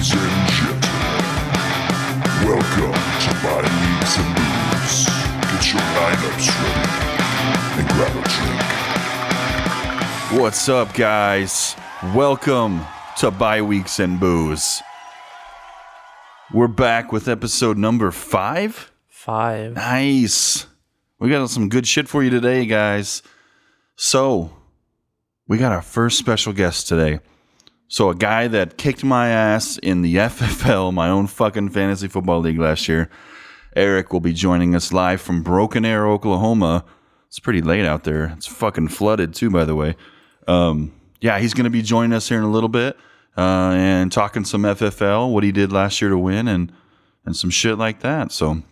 Ladies and gentlemen, welcome to My Leagues and Booze. Get your lineups ready and grab a drink. What's up, guys? Welcome to Bye Weeks and Booze. We're back with episode number 5? 5. Nice. We got some good shit for you today, guys. So, we got our first special guest today. So, a guy that kicked my ass in the FFL, my own fucking fantasy football league last year, Eric, will be joining us live from Broken Arrow, Oklahoma. It's pretty late out there. It's fucking flooded, too, by the way. Yeah, he's going to be joining us here in a little bit and talking some FFL, what he did last year to win, and some shit like that. So,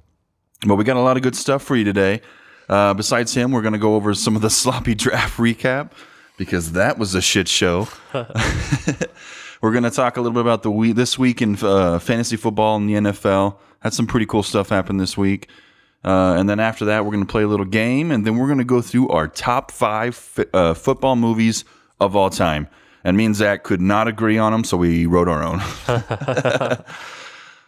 but we got a lot of good stuff for you today. Besides him, we're going to go over some of the sloppy draft recap, because that was a shit show. We're going to talk a little bit about this week in fantasy football in the NFL. Had some pretty cool stuff happen this week. And then after that, we're going to play a little game, and then we're going to go through our top 5 football movies of all time. And me and Zach could not agree on them, so we wrote our own.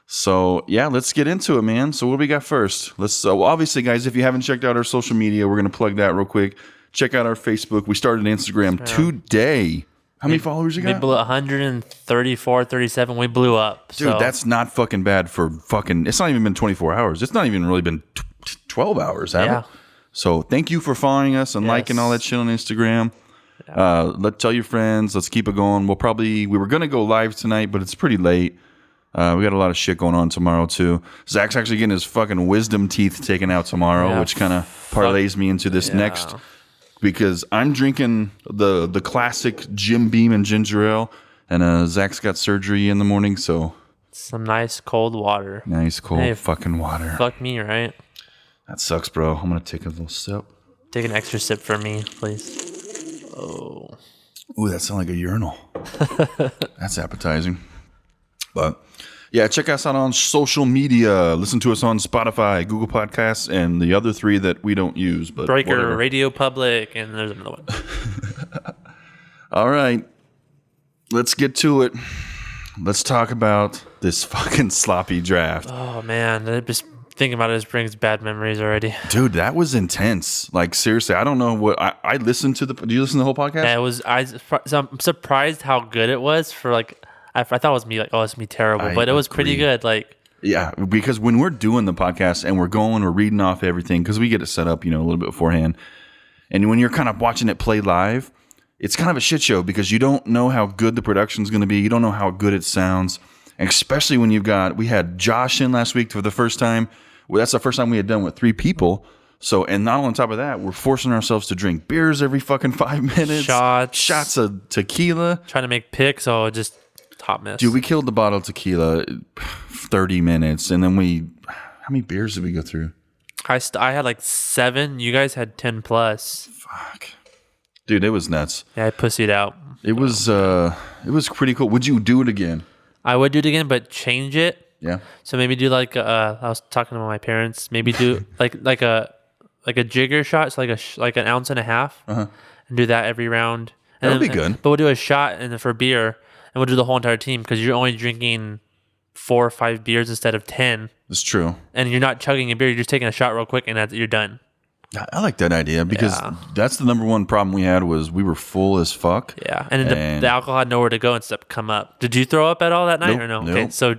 So, yeah, let's get into it, man. So what do we got first? Well, obviously, guys, if you haven't checked out our social media, we're going to plug that real quick. Check out our Facebook. We started Instagram today. How many followers you got? We blew 134, 37. We blew up. Dude, so. That's not fucking bad for fucking... It's not even been 24 hours. It's not even really been 12 hours, have it? So thank you for following us and liking all that shit on Instagram. Yeah. Tell your friends. Let's keep it going. We were going to go live tonight, but it's pretty late. We got a lot of shit going on tomorrow, too. Zach's actually getting his fucking wisdom teeth taken out tomorrow, which kind of parlays me into this next... Because I'm drinking the classic Jim Beam and ginger ale, and Zach's got surgery in the morning, so... Some nice cold water. Nice cold fucking water. Fuck me, right? That sucks, bro. I'm going to take a little sip. Take an extra sip for me, please. Oh. Ooh, that sounds like a urinal. That's appetizing. But... yeah, check us out on social media. Listen to us on Spotify, Google Podcasts, and the other 3 that we don't use. But Breaker, whatever. Radio Public, and there's another one. All right. Let's get to it. Let's talk about this fucking sloppy draft. Oh, man. Just thinking about it just brings bad memories already. Dude, that was intense. Like, seriously, I don't know what... I listened to do you listen to the whole podcast? Yeah, I'm surprised how good it was for, like... I thought it was me, like, oh, it's me terrible, but it was pretty good. Like, yeah, because when we're doing the podcast and we're reading off everything, because we get it set up, a little bit beforehand, and when you're kind of watching it play live, it's kind of a shit show because you don't know how good the production's going to be. You don't know how good it sounds, and especially when we had Josh in last week for the first time. Well, that's the first time we had done with 3 people. So, and not on top of that, we're forcing ourselves to drink beers every fucking 5 minutes. Shots of tequila. Trying to make picks, just... hot mess. Dude, we killed the bottle of tequila 30 minutes, and then how many beers did we go through? I had like 7. You guys had 10 plus. Fuck. Dude, it was nuts. Yeah, I pussied out. It was pretty cool. Would you do it again? I would do it again, but change it. Yeah. So maybe do like I was talking to my parents. Maybe do like a jigger shot, so like an ounce and a half, and do that every round. And That'll be good. But we'll do a shot for beer. And we'll do the whole entire team because you're only drinking 4 or 5 beers instead of 10. That's true. And you're not chugging a beer. You're just taking a shot real quick and you're done. I like that idea because that's the number one problem we had was we were full as fuck. Yeah. And the alcohol had nowhere to go and stuff come up. Did you throw up at all that night or no? Nope. Okay. So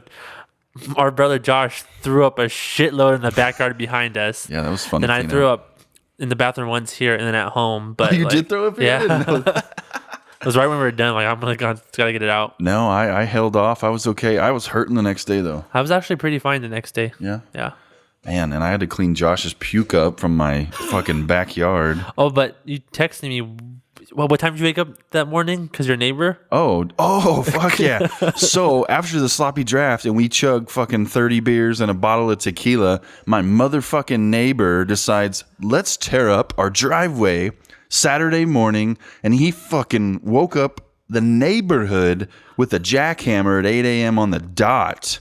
our brother Josh threw up a shitload in the backyard behind us. Yeah, that was fun. Then I threw up in the bathroom once here and then at home. But you did throw up here? Yeah. It was right when we were done. Like, I'm like, gotta get it out. No, I held off. I was okay. I was hurting the next day, though. I was actually pretty fine the next day. Yeah? Yeah. Man, and I had to clean Josh's puke up from my fucking backyard. Oh, but you texted me. Well, what time did you wake up that morning? Because your neighbor? Oh, fuck yeah. So, after the sloppy draft and we chug fucking 30 beers and a bottle of tequila, my motherfucking neighbor decides, let's tear up our driveway Saturday morning, and he fucking woke up the neighborhood with a jackhammer at 8 a.m. on the dot.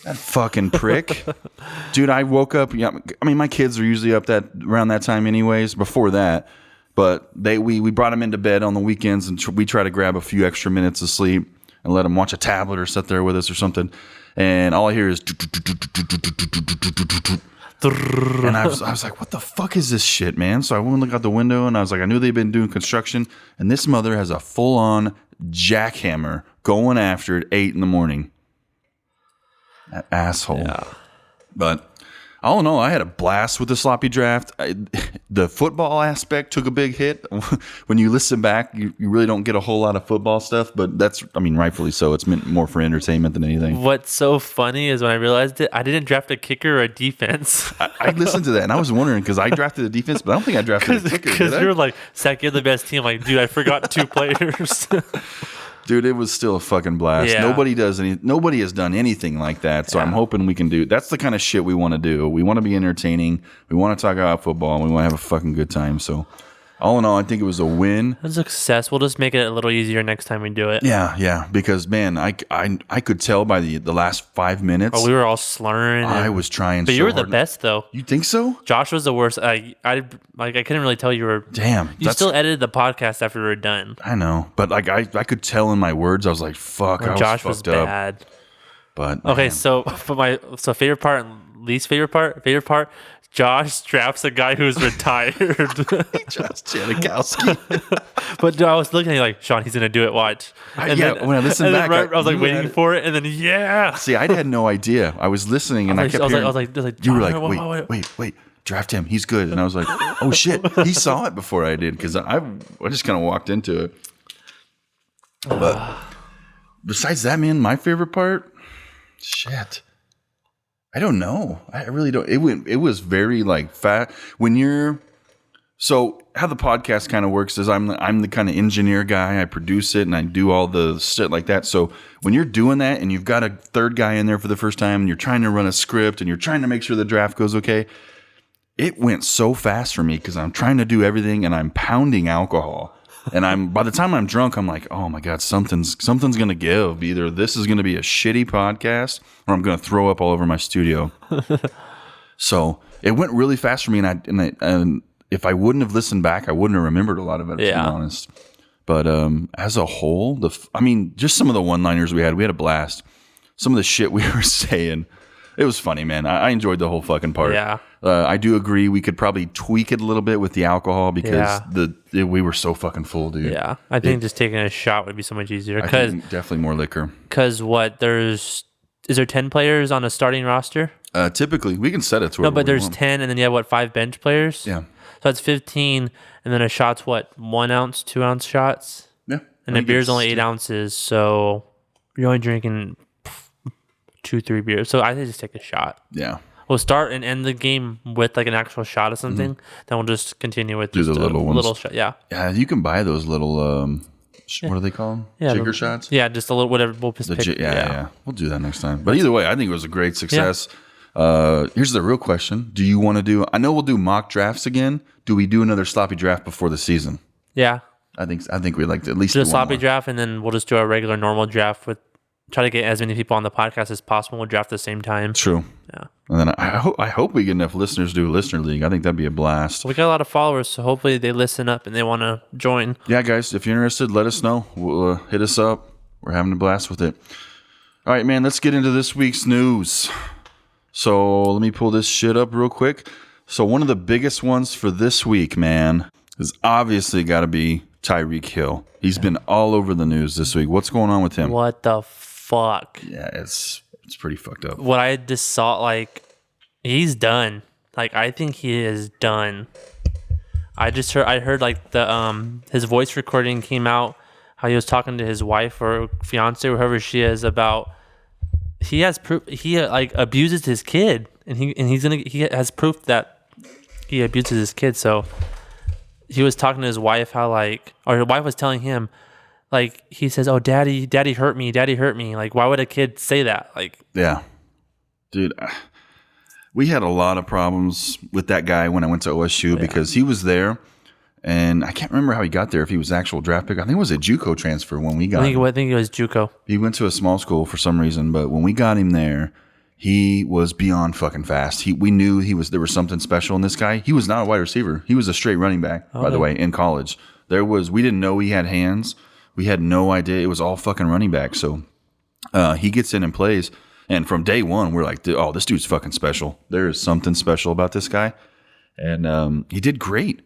That fucking prick. Dude, I woke up. Yeah, I mean, my kids are usually up around that time anyways, before that. But we brought them into bed on the weekends, and we try to grab a few extra minutes of sleep. and let him watch a tablet or sit there with us or something. And all I hear is, and I was like, what the fuck is this shit, man? So I went and looked out the window, and I was like, I knew they'd been doing construction, and this mother has a full-on jackhammer going after it 8 a.m. That asshole. Yeah. But all in all, I had a blast with the sloppy draft. The football aspect took a big hit. When you listen back, you really don't get a whole lot of football stuff, but that's, I mean, rightfully so. It's meant more for entertainment than anything. What's so funny is when I realized it, I didn't draft a kicker or a defense. I listened to that, and I was wondering, because I drafted a defense, but I don't think I drafted a kicker. Because you're like, Zach, you're the best team. Like, dude, I forgot 2 players. Dude, it was still a fucking blast. Yeah. Nobody has done anything like that. So I'm hoping we can do. That's the kind of shit we want to do. We want to be entertaining. We want to talk about football, and we want to have a fucking good time. So all in all, I think it was a win. It was a success. We'll just make it a little easier next time we do it. Yeah. Because man, I could tell by the last 5 minutes. Oh, we were all slurring. I was trying. But so you were the hard. best, though. You think so? Josh was the worst. I couldn't really tell you were. Damn. You still edited the podcast after we were done. I know, but like I could tell in my words. I was like, "Fuck." Josh was was fucked up. bad. But Okay, man. so favorite part and least favorite part. Josh drafts a guy who's retired. Josh Janikowski. But dude, I was looking at you like, Sean, he's gonna do it. Watch. When I listened and back, then I was like you waiting had it. for it, and then yeah. See, I had no idea. I was listening, and I kept hearing. I was like, You were John, like, wait, draft him. He's good. And I was like, oh shit, he saw it before I did, because I just kind of walked into it. But besides that, man, my favorite part, shit, I don't know. I really don't. It was very like fat when you're. So how the podcast kind of works is I'm the kind of engineer guy. I produce it and I do all the shit like that. So when you're doing that and you've got a third guy in there for the first time and you're trying to run a script and you're trying to make sure the draft goes okay, it went so fast for me because I'm trying to do everything and I'm pounding alcohol. And by the time I'm drunk, I'm like, oh my God, something's gonna give. Either this is gonna be a shitty podcast or I'm gonna throw up all over my studio. So it went really fast for me, and if I wouldn't have listened back, I wouldn't have remembered a lot of it, to be honest. But as a whole, just some of the one-liners we had a blast. Some of the shit we were saying, it was funny, man. I enjoyed the whole fucking part. Yeah. I do agree we could probably tweak it a little bit with the alcohol because we were so fucking full, dude. Yeah, I think just taking a shot would be so much easier. I think definitely more liquor. Because is there 10 players on a starting roster? Typically, we can set it to No, but there's 10, and then you have 5 bench players? Yeah. So that's 15, and then a shot's 1 ounce, 2 ounce shots? Yeah. And a beer's only 8 ounces, so you're only drinking 2-3 beers. So I think just take a shot. Yeah. We'll start and end the game with like an actual shot of something. Then we'll just continue with Do just the a little ones. little shot. Yeah. Yeah, you can buy those little, what do they call them? Yeah, Jigger shots? Yeah, just a little whatever. We'll just pick. Yeah. We'll do that next time. But either way, I think it was a great success. Here's the real question. Do you want to do, I know we'll do mock drafts again. Do we do another sloppy draft before the season? Yeah. I think we'd like to at least Do a do sloppy one more. draft, and then we'll just do a regular normal draft try to get as many people on the podcast as possible. We'll draft at the same time. True. Yeah. And then I hope we get enough listeners to do a listener league. I think that'd be a blast. We got a lot of followers, so hopefully they listen up and they want to join. Yeah, guys, if you're interested, let us know. We'll hit us up. We're having a blast with it. All right, man, let's get into this week's news. So let me pull this shit up real quick. So one of the biggest ones for this week, man, is obviously got to be Tyreek Hill. He's been all over the news this week. What's going on with him? What the fuck? Yeah, it's pretty fucked up. What I just saw, like, he's done. Like, I think he is done. I heard like the his voice recording came out, how he was talking to his wife or fiance or whoever she is about he has proof he like abuses his kid, and he has proof that he abuses his kid. So he was talking to his wife how or his wife was telling him, like, he says, "Oh, daddy hurt me. Like, why would a kid say that?" Like, yeah, dude, we had a lot of problems with that guy when I went to OSU because he was there, and I can't remember how he got there. If he was actual draft pick, I think it was a JUCO transfer when we got him. I think it was JUCO. He went to a small school for some reason, but when we got him there, he was beyond fucking fast. We knew there was something special in this guy. He was not a wide receiver. He was a straight running back, by the way, in college. We didn't know he had hands. We had no idea. It was all fucking running back. So he gets in and plays. And from day one, we're like, oh, this dude's fucking special. There is something special about this guy. And he did great.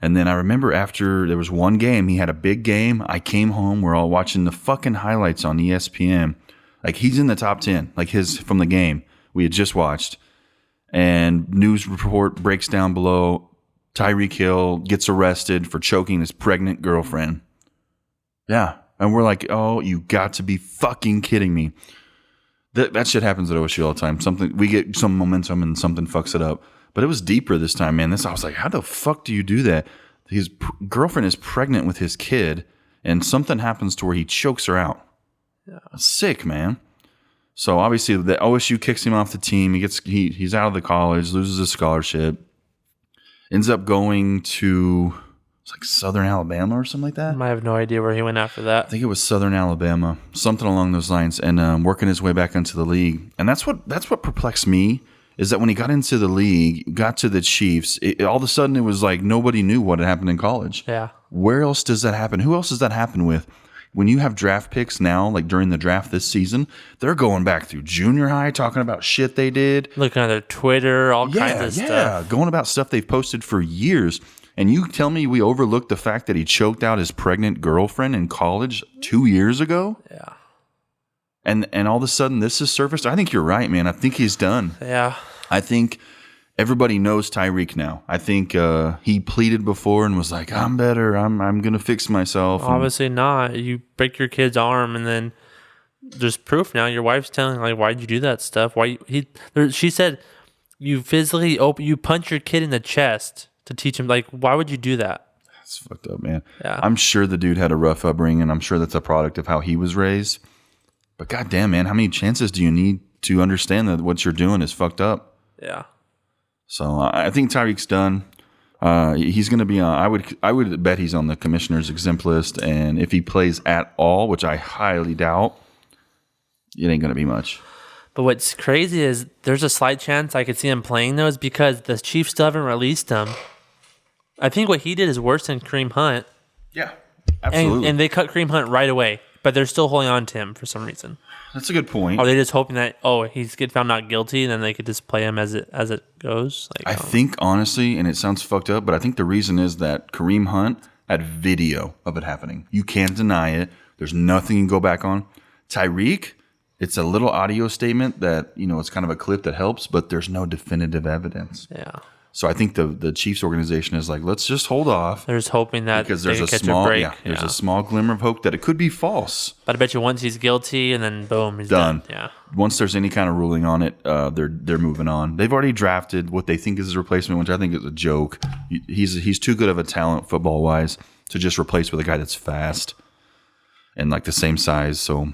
And then I remember after there was one game, he had a big game. I came home. We're all watching the fucking highlights on ESPN. Like, he's in the top 10, like his from the game we had just watched. And news report breaks down below. Tyreek Hill gets arrested for choking his pregnant girlfriend. Yeah. And we're like, oh, you got to be fucking kidding me. That shit happens at OSU all the time. We get some momentum and something fucks it up. But it was deeper this time, man. I was like, how the fuck do you do that? His girlfriend is pregnant with his kid, and something happens to where he chokes her out. Yeah. Sick, man. So obviously, the OSU kicks him off the team. He's out of the college, loses his scholarship, ends up going to like Southern Alabama or something like that. I have no idea where he went after that. I think it was Southern Alabama, something along those lines, and working his way back into the league. And that's what perplexed me. Is that when he got into the league, got to the Chiefs, all of a sudden it was like nobody knew what had happened in college. Yeah. Where else does that happen? Who else does that happen with? When you have draft picks now, like during the draft this season, they're going back through junior high, talking about shit they did. Looking at their Twitter, all kinds of stuff. Yeah, going about stuff they've posted for years. And you tell me we overlooked the fact that he choked out his pregnant girlfriend in college 2 years ago? Yeah. And all of a sudden this has surfaced? I think you're right, man. I think he's done. Yeah. I think everybody knows Tyreek now. I think he pleaded before and was like, I'm better. I'm going to fix myself. Obviously not. You break your kid's arm and then there's proof now. Your wife's telling, like, why'd you do that stuff? She said you physically you punch your kid in the chest to teach him. Like, why would you do that? That's fucked up, man. Yeah. I'm sure the dude had a rough upbringing. I'm sure that's a product of how he was raised. But goddamn, man, how many chances do you need to understand that what you're doing is fucked up? Yeah. So I think Tyreek's done. He's going to be on. I would bet he's on the commissioner's exempt list, and if he plays at all, which I highly doubt, it ain't going to be much. But what's crazy is there's a slight chance I could see him playing those because the Chiefs still haven't released him. I think what he did is worse than Kareem Hunt. Yeah, absolutely. And they cut Kareem Hunt right away, but they're still holding on to him for some reason. That's a good point. Are they just hoping that he's get found not guilty, and then they could just play him as it goes? Like, I think honestly, and it sounds fucked up, but I think the reason is that Kareem Hunt had video of it happening. You can't deny it. There's nothing you can go back on. Tyreek, it's a little audio statement that it's kind of a clip that helps, but there's no definitive evidence. Yeah. So I think the Chiefs organization is like, let's just hold off. They're just hoping that because they there's can catch a break. There's a small glimmer of hope that it could be false. But I bet you once he's guilty, and then boom, he's done. Yeah. Once there's any kind of ruling on it, they're moving on. They've already drafted what they think is his replacement, which I think is a joke. He's too good of a talent football wise to just replace with a guy that's fast and like the same size. So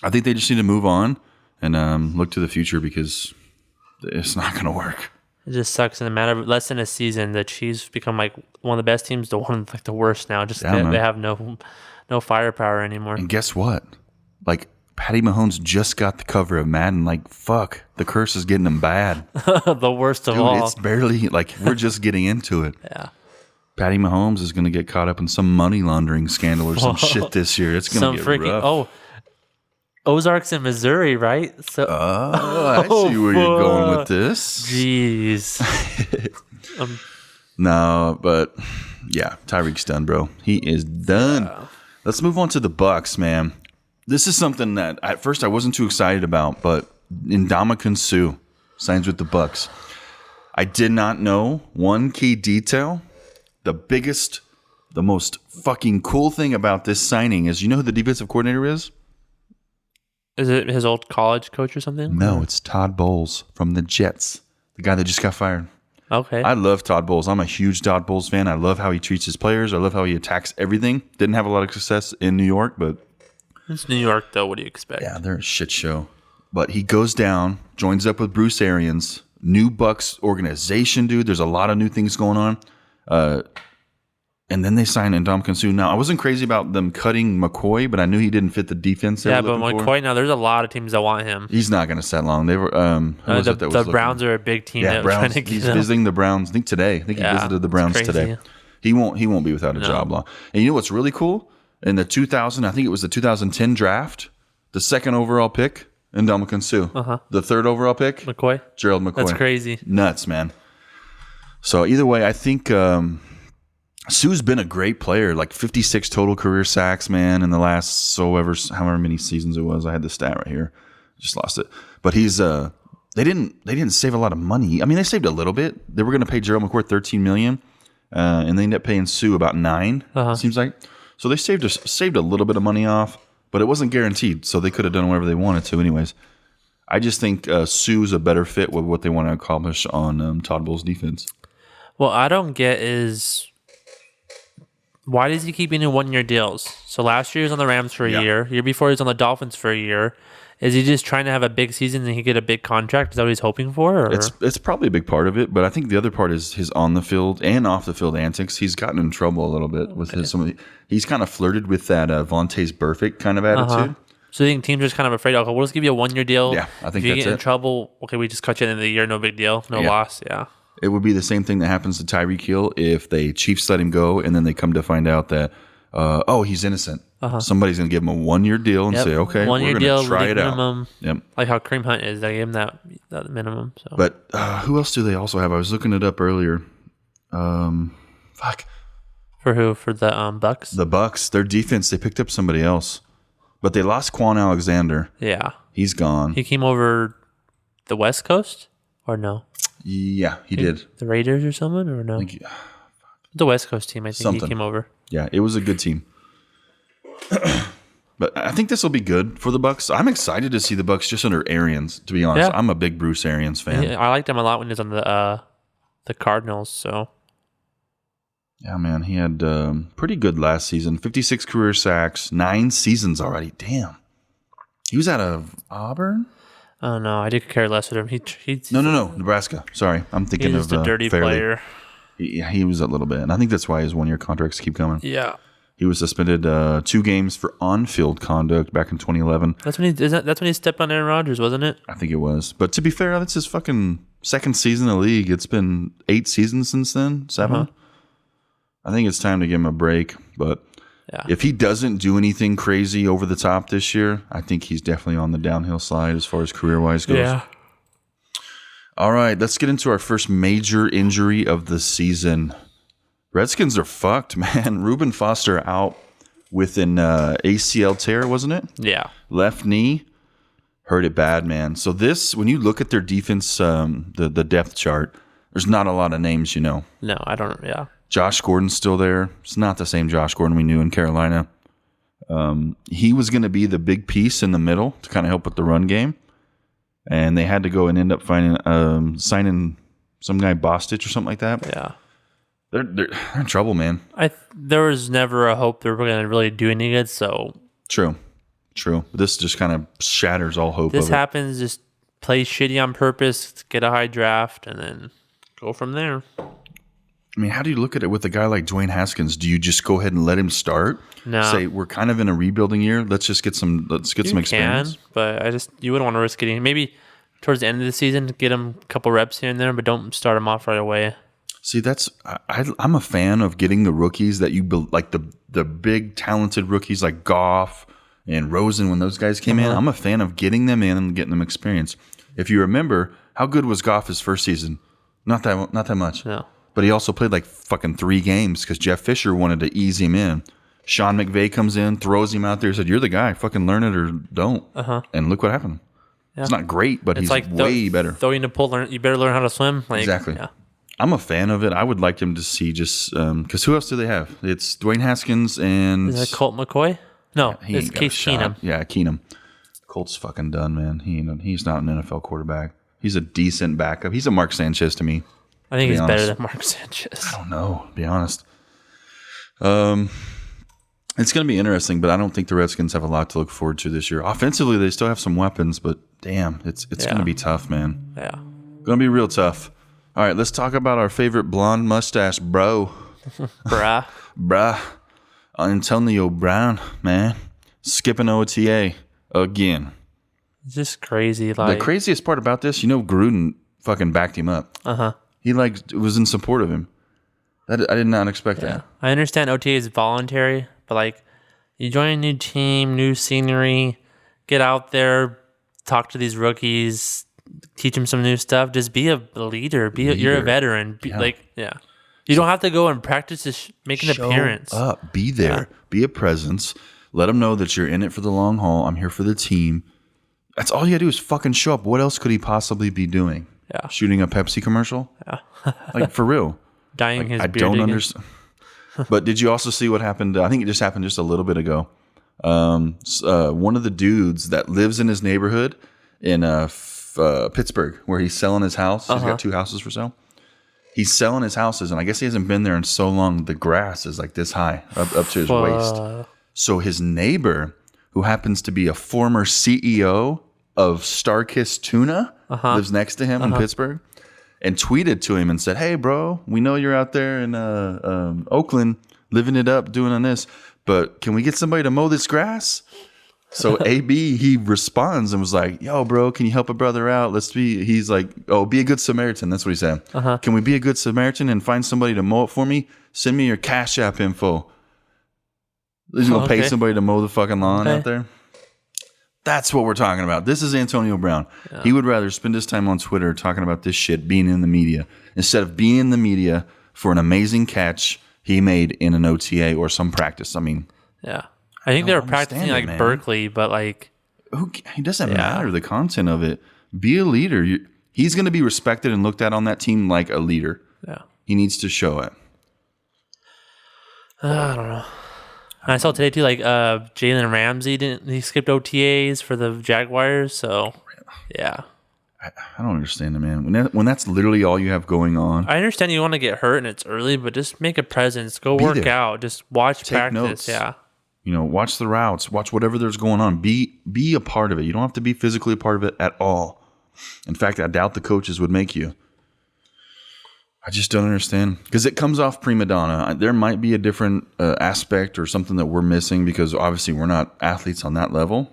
I think they just need to move on and look to the future because it's not going to work. It just sucks. In a matter of less than a season, the Chiefs become like one of the best teams to one of like the worst now. Just they have no firepower anymore. And guess what? Like Patty Mahomes just got the cover of Madden. Like fuck, the curse is getting him bad. The worst of all. It's barely like we're just getting into it. Yeah. Patty Mahomes is going to get caught up in some money laundering scandal or some shit this year. It's going to get rough. Ozarks in Missouri, right? So, I see where you're going with this. Jeez. No, but yeah, Tyreek's done, bro. He is done. Yeah. Let's move on to the Bucks, man. This is something that at first I wasn't too excited about, but Ndamukong Suh signs with the Bucks. I did not know one key detail. The most fucking cool thing about this signing is, you know who the defensive coordinator is? Is it his old college coach or something? No, it's Todd Bowles from the Jets, the guy that just got fired. Okay. I love Todd Bowles. I'm a huge Todd Bowles fan. I love how he treats his players. I love how he attacks everything. Didn't have a lot of success in New York, but... It's New York, though. What do you expect? Yeah, they're a shit show. But he goes down, joins up with Bruce Arians, new Bucks organization, dude. There's a lot of new things going on. And then they signed Ndamukong Suh. Now, I wasn't crazy about them cutting McCoy, but I knew he didn't fit the defense. Yeah, but McCoy, now there's a lot of teams that want him. He's not going to set long. They were the Browns are a big team. Yeah, Browns. He's visiting the Browns. I think today. He visited the Browns today. He won't be without a job long. And you know what's really cool? In the 2000, I think it was the 2010 draft, the second overall pick, Ndamukong Suh. The third overall pick, McCoy. Gerald McCoy. That's crazy. Nuts, man. So either way, I think Suh's been a great player. Like 56 total career sacks, man, in the last however many seasons it was. I had the stat right here. Just lost it. But he's they didn't save a lot of money. I mean, they saved a little bit. They were going to pay Gerald McCoy $13 million, and they ended up paying Suh about $9 million. It seems like. So they saved a little bit of money off, but it wasn't guaranteed. So they could have done whatever they wanted to, anyways. I just think Suh's a better fit with what they want to accomplish on Todd Bowles' defense. What I don't get is why does he keep getting 1-year deals? So last year he was on the Rams for a year. Year before he was on the Dolphins for a year. Is he just trying to have a big season and he get a big contract? Is that what he's hoping for? Or? It's probably a big part of it, but I think the other part is his on the field and off the field antics. He's gotten in trouble a little bit with he's kind of flirted with that Vontaze Burfict kind of attitude. So you think teams are just kind of afraid, okay, we'll just give you a 1-year deal. Yeah, I think if you that's get in it. trouble, okay, we just cut you at the end of the year, no big deal, no loss. Yeah. It would be the same thing that happens to Tyreek Hill if the Chiefs let him go and then they come to find out that, he's innocent. Somebody's going to give him a 1-year deal and say, okay, we're going to try it minimum, out. Yep. Like how Kareem Hunt is. They gave him that minimum. So. But who else do they also have? I was looking it up earlier. For who? For the Bucks? The Bucks. Their defense, they picked up somebody else. But they lost Quan Alexander. Yeah. He's gone. He came over the West Coast? Or no? Yeah, he did. The Raiders or someone? Or no? The West Coast team, I think he came over. Yeah, it was a good team. But I think this will be good for the Bucks. I'm excited to see the Bucks just under Arians, to be honest. Yeah. I'm a big Bruce Arians fan. I liked him a lot when he was on the Cardinals, so. Yeah, man. He had pretty good last season. 56 career sacks, 9 seasons already. Damn. He was out of Auburn? Oh, no. I did care less of him. No. Nebraska. Sorry. I'm thinking He's just of a dirty Fairleigh. player. He was a little bit. And I think that's why his 1-year contracts keep coming. Yeah. He was suspended 2 games for on-field conduct back in 2011. That's when he stepped on Aaron Rodgers, wasn't it? I think it was. But to be fair, that's his fucking second season in the league. It's been 8 seasons since then, 7. I think it's time to give him a break. But if he doesn't do anything crazy over the top this year, I think he's definitely on the downhill slide as far as career-wise goes. Yeah. All right, let's get into our first major injury of the season. Redskins are fucked, man. Reuben Foster out with an ACL tear, wasn't it? Yeah. Left knee. Hurt it bad, man. So this, when you look at their defense, the depth chart, there's not a lot of names you know. No, I don't. Yeah. Josh Gordon's still there. It's not the same Josh Gordon we knew in Carolina. He was going to be the big piece in the middle to kind of help with the run game. And they had to go and end up signing some guy Bostich or something like that. Yeah. They're in trouble, man. There was never a hope they were going to really do any good, so. True. This just kind of shatters all hope. This happens, just play shitty on purpose, get a high draft, and then go from there. I mean, how do you look at it with a guy like Dwayne Haskins? Do you just go ahead and let him start? No. Say we're kind of in a rebuilding year. Let's just get some experience. But you wouldn't want to risk getting maybe towards the end of the season, get him a couple reps here and there, but don't start him off right away. See, I'm a fan of getting the rookies that you build, like the big talented rookies like Goff and Rosen when those guys came in. I'm a fan of getting them in and getting them experience. If you remember, how good was Goff his first season? Not that much. No. But he also played like fucking 3 games because Jeff Fisher wanted to ease him in. Sean McVay comes in, throws him out there, said, "You're the guy. Fucking learn it or don't." And look what happened. Yeah. It's not great, but he's like way better. Throwing the pool, you better learn how to swim. Exactly. Yeah. I'm a fan of it. I would like him to see just because who else do they have? It's Dwayne Haskins and is that Colt McCoy? No, it's Case Keenum. Yeah, Keenum. Colt's fucking done, man. He's not an NFL quarterback. He's a decent backup. He's a Mark Sanchez to me. I think he's better than Mark Sanchez. I don't know, to be honest. It's going to be interesting, but I don't think the Redskins have a lot to look forward to this year. Offensively, they still have some weapons, but damn, it's going to be tough, man. Yeah. Going to be real tough. All right, let's talk about our favorite blonde mustache bro. Bruh. Antonio Brown, man. Skipping OTA again. It's just crazy. The craziest part about this, Gruden fucking backed him up. He was in support of him. I did not expect that. I understand OTA is voluntary, but You join a new team, new scenery, get out there, talk to these rookies, teach them some new stuff. Just be a leader. You're a veteran. You don't have to go and practice to make an appearance. Up, be there, be a presence. Let them know that you're in it for the long haul. I'm here for the team. That's all you gotta do is fucking show up. What else could he possibly be doing? Yeah, shooting a Pepsi commercial. Yeah, like for real. Dyeing his beard. I don't understand. But did you also see what happened? I think it just happened just a little bit ago. One of the dudes that lives in his neighborhood in Pittsburgh, where he's selling his house. He's got 2 houses for sale. He's selling his houses, and I guess he hasn't been there in so long. The grass is like this high, up to his waist. So his neighbor, who happens to be a former CEO of Starkist Tuna, lives next to him in Pittsburgh, and tweeted to him and said, "Hey, bro, we know you're out there in Oakland living it up, doing on this, but can we get somebody to mow this grass?" So AB, he responds and was like, "Yo, bro, can you help a brother out? He's like, oh, be a good Samaritan." That's what he said. Can we be a good Samaritan and find somebody to mow it for me? Send me your Cash App info. He's going to pay somebody to mow the fucking lawn out there. That's what we're talking about. This is Antonio Brown. Yeah. He would rather spend his time on Twitter talking about this shit, being in the media, instead of being in the media for an amazing catch he made in an OTA or some practice. I mean, yeah. I think they were practicing like Berkeley, but like... It doesn't matter the content of it. Be a leader. He's going to be respected and looked at on that team like a leader. Yeah. He needs to show it. I don't know. And I saw today too, like Jalen Ramsey he skipped OTAs for the Jaguars. So, yeah. I don't understand it, man. When that's literally all you have going on. I understand you want to get hurt and it's early, but just make a presence. Go work out. Just watch practice. Notes. Yeah. Watch the routes. Watch whatever there's going on. Be a part of it. You don't have to be physically a part of it at all. In fact, I doubt the coaches would make you. I just don't understand. Because it comes off prima donna. There might be a different aspect or something that we're missing because obviously we're not athletes on that level.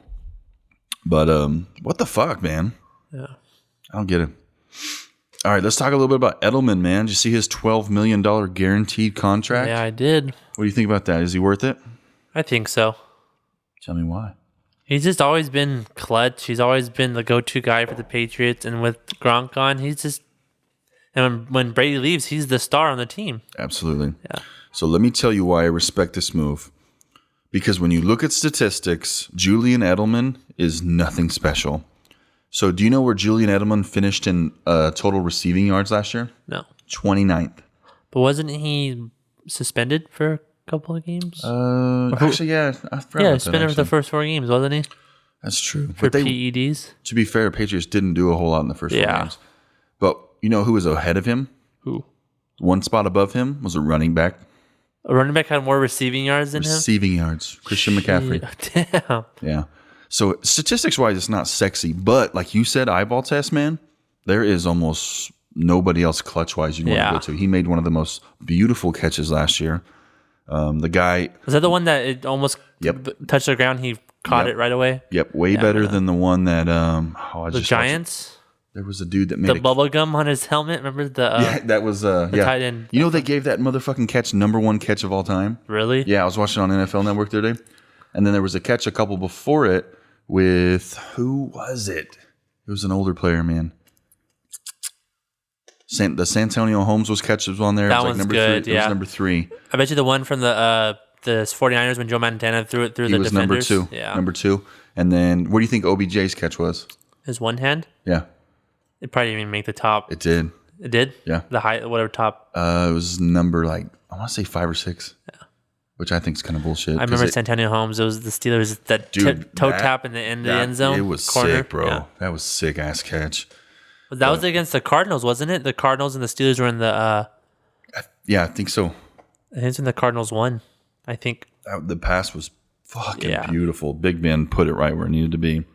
But what the fuck, man? Yeah. I don't get it. All right, let's talk a little bit about Edelman, man. Did you see his $12 million guaranteed contract? Yeah, I did. What do you think about that? Is he worth it? I think so. Tell me why. He's just always been clutch. He's always been the go-to guy for the Patriots. And with Gronk on, he's just... And when Brady leaves, he's the star on the team. Absolutely. Yeah. So let me tell you why I respect this move. Because when you look at statistics, Julian Edelman is nothing special. So do you know where Julian Edelman finished in total receiving yards last year? No. 29th. But wasn't he suspended for a couple of games? Actually, yeah. I forgot about suspended for the first 4 games, wasn't he? That's true. For PEDs? To be fair, Patriots didn't do a whole lot in the first 4 games. But you know who was ahead of him? Who? One spot above him was a running back. A running back had more receiving yards than him? Receiving yards. Christian McCaffrey. Damn. Yeah. So statistics-wise, it's not sexy. But like you said, eyeball test, man, there is almost nobody else clutch-wise you'd want to go to. He made one of the most beautiful catches last year. The guy... Was that the one that it almost touched the ground? He caught it right away? Yep. Way better than the one that... the Giants? There was a dude that made the bubble gum on his helmet. Remember the that was tight end. You know they gave that motherfucking catch #1 catch of all time. Really? Yeah, I was watching on NFL Network the other day, and then there was a catch a couple before it with who was it? It was an older player, man. The Santonio Holmes was on there. That it was one's number good. 3. It was number 3. I bet you the one from the 49ers when Joe Montana threw it through the defenders. Number 2. Yeah, number 2. And then what do you think OBJ's catch was? His one hand. Yeah. It probably didn't even make the top. It did. It did? Yeah. The high, whatever top. It was number I want to say 5 or 6. Yeah. Which I think is kind of bullshit. I remember Santonio Holmes. It was the Steelers that toe tap in the end zone. It was corner. Sick, bro. Yeah. That was sick ass catch. That was against the Cardinals, wasn't it? The Cardinals and the Steelers were in the. Yeah, I think so. I think it's when the Cardinals won. I think the pass was fucking beautiful. Big Ben put it right where it needed to be.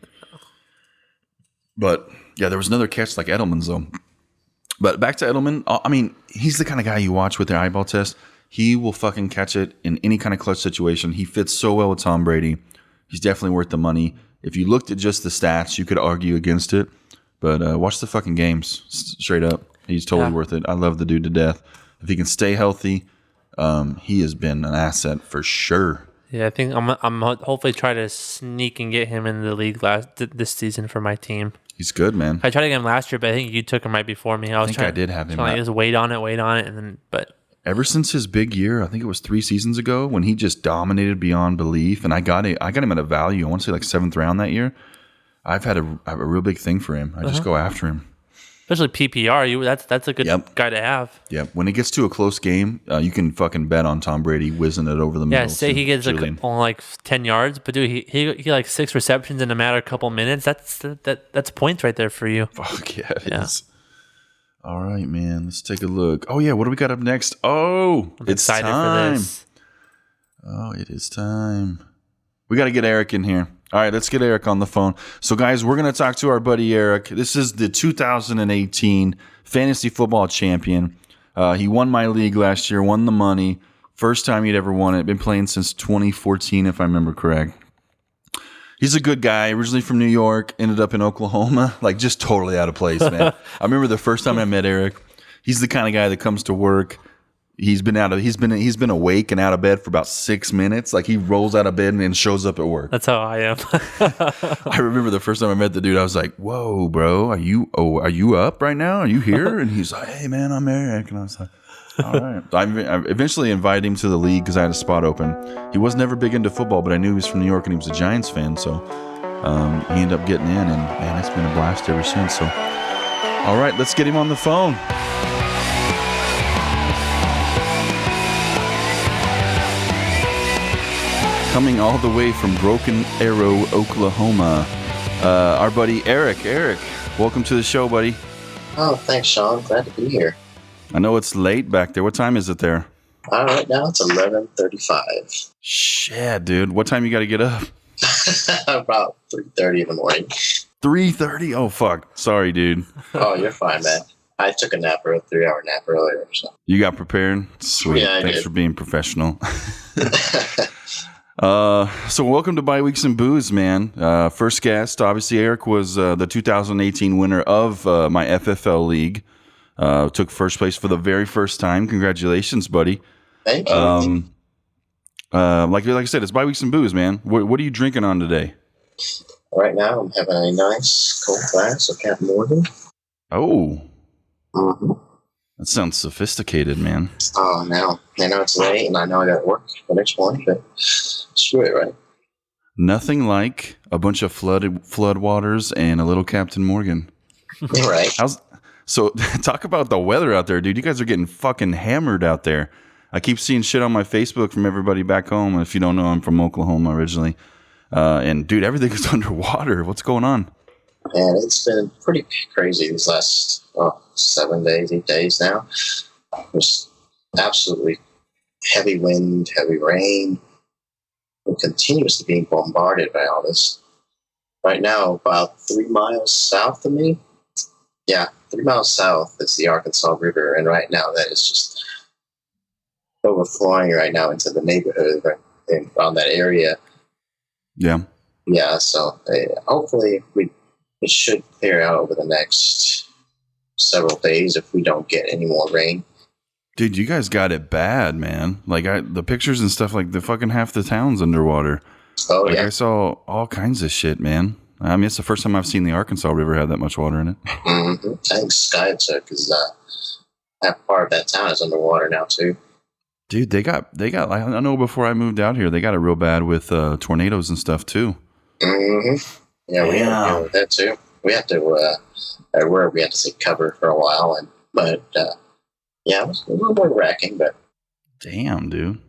But yeah, there was another catch like Edelman's though. But back to Edelman. I mean, he's the kind of guy you watch with their eyeball test. He will fucking catch it in any kind of clutch situation. He fits so well with Tom Brady. He's definitely worth the money. If you looked at just the stats, you could argue against it. But watch the fucking games straight up. He's totally worth it. I love the dude to death. If he can stay healthy, he has been an asset for sure. Yeah, I think I'm hopefully try to sneak and get him in the league this season for my team. He's good, man. I tried to get him last year, but I think you took him right before me. I think I did have him. Trying to just wait on it, and then ever since his big year, I think it was 3 seasons ago when he just dominated beyond belief, and I got him at a value. I want to say like 7th round that year. I have a real big thing for him. I just go after him. Especially PPR, that's a good guy to have. Yep. When it gets to a close game, you can fucking bet on Tom Brady whizzing it over the middle. Yeah, say he gets only like 10 yards, but dude, he like 6 receptions in a matter of a couple minutes. That's points right there for you. Fuck yeah, it is. All right, man. Let's take a look. Oh yeah, what do we got up next? Oh, I'm it's excited time for this. Oh, it is time. We got to get Eric in here. All right, let's get Eric on the phone. So, guys, we're going to talk to our buddy Eric. This is the 2018 Fantasy Football Champion. He won my league last year, won the money. First time he'd ever won it. Been playing since 2014, if I remember correct. He's a good guy. Originally from New York, ended up in Oklahoma. Like, just totally out of place, man. I remember the first time I met Eric. He's the kind of guy that comes to work. He's been awake and out of bed for about 6 minutes. Like he rolls out of bed and shows up at work. That's how I am. I remember the first time I met the dude, I was like, "Whoa, bro, are you up right now? Are you here?" And he's like, "Hey, man, I'm Eric." And I was like, "All right." I eventually invited him to the league because I had a spot open. He was never big into football, but I knew he was from New York and he was a Giants fan, so he ended up getting in, and man, it's been a blast ever since. So, all right, let's get him on the phone. Coming all the way from Broken Arrow, Oklahoma, our buddy Eric. Eric, welcome to the show, buddy. Oh, thanks, Sean. Glad to be here. I know it's late back there. What time is it there? Right now it's 11:35. Shit, dude. What time you got to get up? About 3:30 in the morning. 3:30? Oh, fuck. Sorry, dude. Oh, you're fine, man. I took a 3-hour nap earlier. So. You got prepared? Sweet. Yeah, I Thanks did. for being professional. So welcome to Bye Weeks and Booze, man. First guest, obviously Eric was the 2018 winner of my FFL league. Took first place for the very first time. Congratulations, buddy. Thank you. Like I said, it's Bye Weeks and Booze, man. What are you drinking on today? Right now I'm having a nice cold glass of Captain Morgan. Oh, Mm-hmm. that sounds sophisticated, man. Oh, now I know it's late and I know I got to work the next morning, but screw it, right? Nothing like a bunch of flood waters and a little Captain Morgan. Right. So talk about the weather out there, dude. You guys are getting fucking hammered out there. I keep seeing shit on my Facebook from everybody back home. If you don't know, I'm from Oklahoma originally. And dude, everything is underwater. What's going on? And it's been pretty crazy these last 7 days, 8 days now. There's absolutely heavy wind, heavy rain. We're continuously being bombarded by all this. Right now, about 3 miles south of me, 3 miles south is the Arkansas River, and right now that is just overflowing right now into the neighborhood and around that area. Yeah. Yeah, so hopefully it should clear out over the next several days if we don't get any more rain. Dude, you guys got it bad, man. Like the pictures and stuff, like the fucking half the town's underwater. Oh, like yeah. I saw all kinds of shit, man. I mean, it's the first time I've seen the Arkansas River have that much water in it. Mm-hmm. Thanks, Sky took, because that part of that town is underwater now too. Dude, they got. I know before I moved out here, they got it real bad with tornadoes and stuff too. Mm-hmm. Yeah, we had to deal with that too. We had to we had to take cover for a while, but it was a little more wrecking. But damn, dude.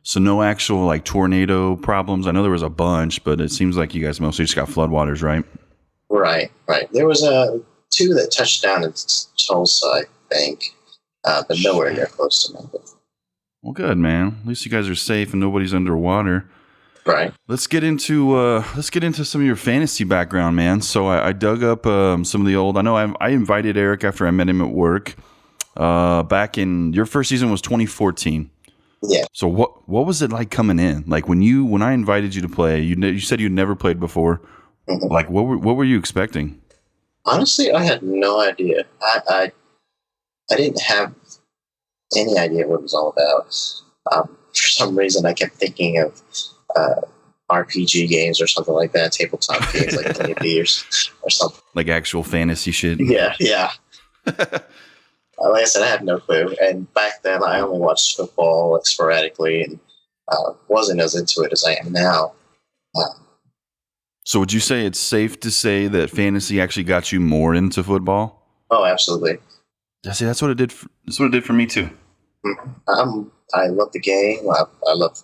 So no actual like tornado problems. I know there was a bunch, but it seems like you guys mostly just got floodwaters, right? Right. There was two that touched down in Tulsa, I think, but nowhere near close to Memphis. Well, good, man. At least you guys are safe and nobody's underwater. Right. Let's get into some of your fantasy background, man. So I dug up some of the old. I know I invited Eric after I met him at work. Back in your first season was 2014. Yeah. So what was it like coming in? Like when I invited you to play, you said you'd never played before. Mm-hmm. Like what were you expecting? Honestly, I had no idea. I didn't have any idea what it was all about. For some reason, I kept thinking of RPG games or something like that, tabletop games like D&D or something. Like actual fantasy shit. Yeah. Like I said, I had no clue. And back then, I only watched football like, sporadically and wasn't as into it as I am now. So would you say it's safe to say that fantasy actually got you more into football? Oh, absolutely. Yeah, see, that's what it did. That's what it did for me too. I love the game. I love.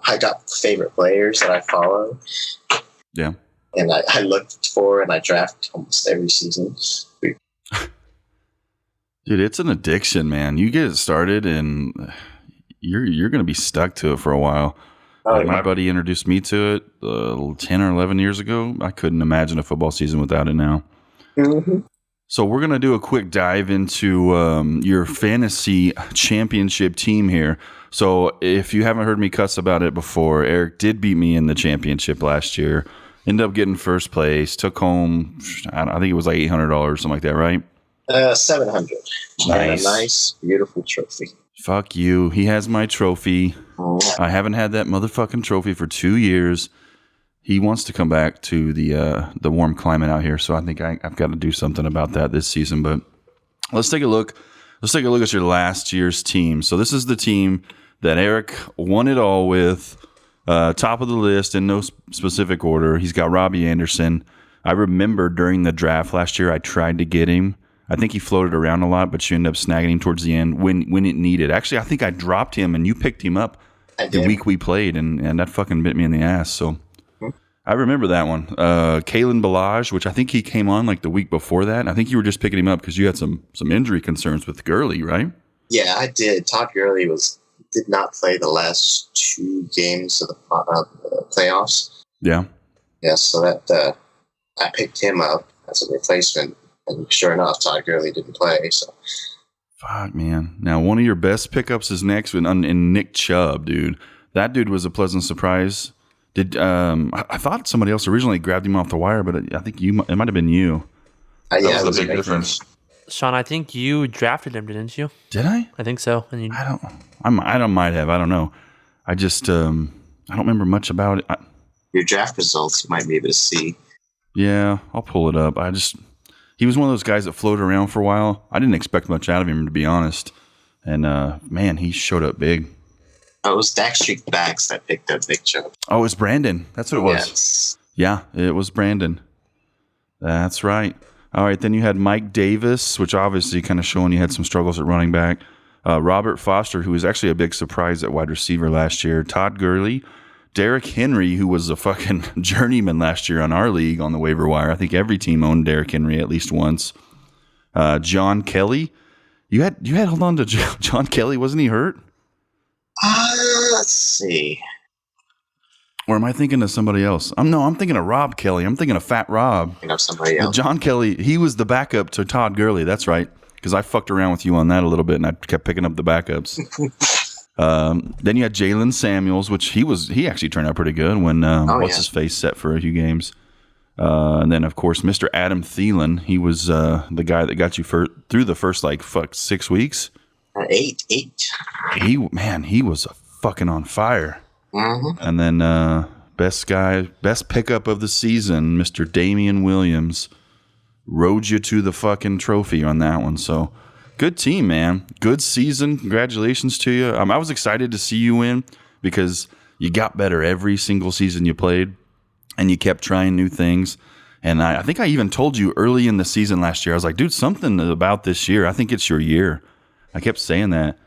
I got favorite players that I follow. Yeah. And I looked for and I draft almost every season. Dude, it's an addiction, man. You get it started and you're going to be stuck to it for a while. My buddy introduced me to it 10 or 11 years ago. I couldn't imagine a football season without it now. Mm-hmm. So we're going to do a quick dive into your fantasy championship team here. So if you haven't heard me cuss about it before, Eric did beat me in the championship last year. Ended up getting first place. Took home, I think it was like $800, something like that, right? 700. Nice. And a nice, beautiful trophy. Fuck you. He has my trophy. Oh. I haven't had that motherfucking trophy for 2 years. He wants to come back to the warm climate out here, so I think I've got to do something about that this season. But let's take a look. Let's take a look at your last year's team. So this is the team that Eric won it all with. Top of the list in no specific order. He's got Robbie Anderson. I remember during the draft last year, I tried to get him. I think he floated around a lot, but you ended up snagging him towards the end when it needed. Actually, I think I dropped him and you picked him up the week we played, and that fucking bit me in the ass. So I remember that one. Kalen Balaj, which I think he came on like the week before that. And I think you were just picking him up because you had some injury concerns with Gurley, right? Yeah, I did. Todd Gurley did not play the last 2 games of the playoffs. Yeah. Yeah, so that I picked him up as a replacement, and sure enough, Todd Gurley didn't play. So, fuck, man. Now, one of your best pickups is next in Nick Chubb, dude. That dude was a pleasant surprise. I thought somebody else originally grabbed him off the wire, but I think it might have been you. yeah, that was a big difference. Sean, I think you drafted him, didn't you? Did I? I think so. And I might have. I don't know. I just I don't remember much about it. Your draft results you might be able to see. Yeah, I'll pull it up. He was one of those guys that floated around for a while. I didn't expect much out of him, to be honest. And man, he showed up big. Oh, it was Backstreet Backs that picked up Big Chubb. Oh, it was Brandon. That's what it was. Yes. Yeah, it was Brandon. That's right. All right, then you had Mike Davis, which obviously kind of showing you had some struggles at running back. Robert Foster, who was actually a big surprise at wide receiver last year. Todd Gurley. Derrick Henry, who was a fucking journeyman last year on our league on the waiver wire. I think every team owned Derrick Henry at least once. John Kelly. You had hold on to John Kelly. Wasn't he hurt? Let's see. Or am I thinking of somebody else? I'm thinking of Rob Kelly. I'm thinking of Fat Rob. Somebody else. John Kelly, he was the backup to Todd Gurley. That's right. Because I fucked around with you on that a little bit, and I kept picking up the backups. Then you had Jalen Samuels, which he actually turned out pretty good when his face set for a few games. And then of course Mr. Adam Thielen, he was the guy that got you through the first 6 weeks. 8. He was fucking on fire. Mm-hmm. And then best pickup of the season, Mr. Damian Williams, rode you to the fucking trophy on that one. So good team, man. Good season. Congratulations to you. I was excited to see you win because you got better every single season you played, and you kept trying new things. And I think I even told you early in the season last year, I was like, dude, something about this year. I think it's your year. I kept saying that.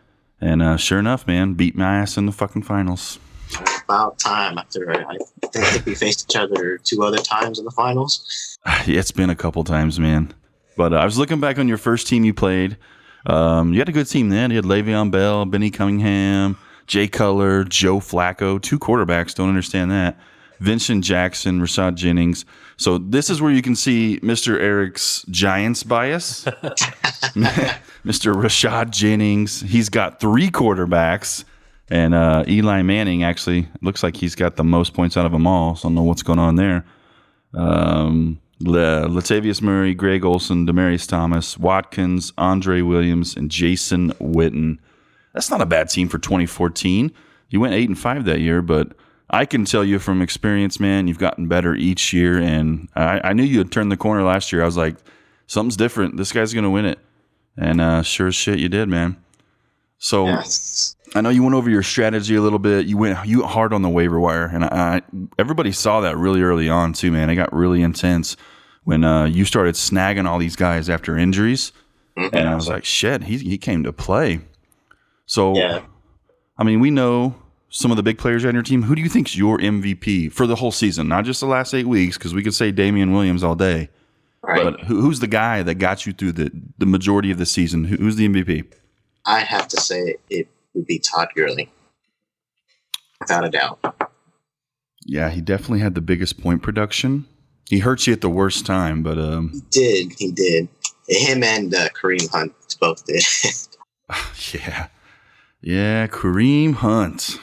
And sure enough, man, beat my ass in the fucking finals. About time after I think we faced each other 2 other times in the finals. It's been a couple times, man. But I was looking back on your first team you played. You had a good team then. You had Le'Veon Bell, Benny Cunningham, Jay Cutler, Joe Flacco, 2 quarterbacks. Don't understand that. Vincent Jackson, Rashad Jennings. So this is where you can see Mr. Eric's Giants bias. Mr. Rashad Jennings. He's got 3 quarterbacks. And Eli Manning actually looks like he's got the most points out of them all. So I don't know what's going on there. Latavius Murray, Greg Olsen, Demaryius Thomas, Watkins, Andre Williams, and Jason Witten. That's not a bad team for 2014. You went 8-5 that year, but I can tell you from experience, man, you've gotten better each year. And I knew you had turned the corner last year. I was like, something's different. This guy's going to win it. And sure as shit, you did, man. So Yes. I know you went over your strategy a little bit. You went hard on the waiver wire. And everybody saw that really early on, too, man. It got really intense when you started snagging all these guys after injuries. Mm-hmm. And I was like, shit, he came to play. So, Yeah. I mean, we know some of the big players on your team. Who do you think's your MVP for the whole season? Not just the last 8 weeks, because we could say Damian Williams all day. Right. But who's the guy that got you through the majority of the season? Who's the MVP? I have to say it would be Todd Gurley. Without a doubt. Yeah, he definitely had the biggest point production. He hurts you at the worst time, but He did. Him and Kareem Hunt both did. yeah, Kareem Hunt.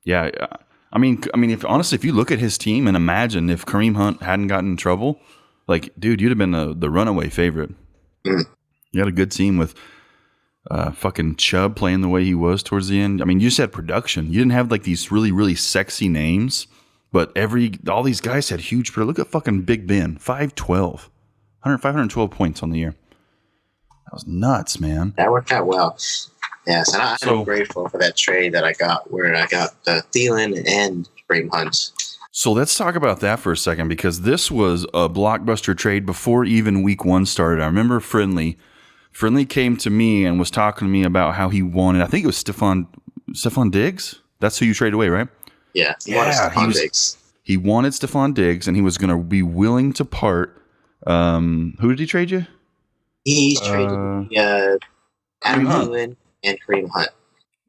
Yeah, I mean, if you look at his team and imagine if Kareem Hunt hadn't gotten in trouble, like, dude, you'd have been the runaway favorite. Mm. You had a good team with fucking Chubb playing the way he was towards the end. I mean, you just had production. You didn't have like these really, really sexy names, but all these guys had huge production. Look at fucking Big Ben, 512 points on the year. That was nuts, man. That worked out well. Yes, and I'm grateful for that trade that I got, where I got Thielen and Kareem Hunt. So let's talk about that for a second, because this was a blockbuster trade before even week 1 started. I remember Friendly came to me and was talking to me about how he wanted, I think it was Stephon Diggs. That's who you traded away, right? Yeah, he wanted Stephon Diggs. He wanted Stephon Diggs, and he was going to be willing to part. Who did he trade you? He traded Adam Thielen and Kareem Hunt.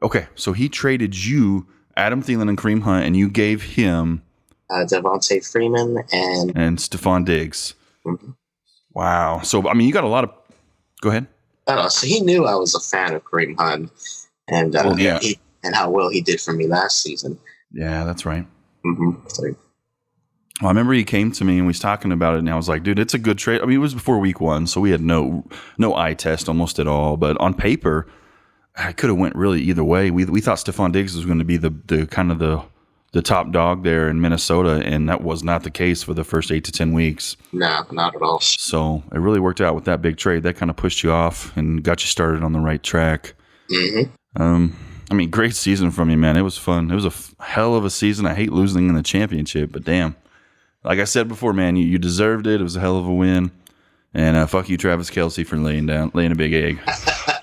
Okay, so he traded you Adam Thielen and Kareem Hunt, and you gave him Devontae Freeman and Stephon Diggs. Mm-hmm. Wow. So, I mean, you got a lot of... Go ahead. So he knew I was a fan of Kareem Hunt, and and how well he did for me last season. Yeah, that's right. Mm-hmm. So, well, I remember he came to me and we was talking about it, and I was like, dude, it's a good trade. I mean, it was before week 1, so we had no eye test almost at all. But on paper, I could have went really either way. We thought Stephon Diggs was going to be the kind of the top dog there in Minnesota, and that was not the case for the first 8 to 10 weeks. No, not at all. So it really worked out with that big trade. That kind of pushed you off and got you started on the right track. Mm-hmm. I mean, great season from you, man. It was fun. It was a hell of a season. I hate losing in the championship, but damn. Like I said before, man, you deserved it. It was a hell of a win. And fuck you, Travis Kelce, for laying a big egg.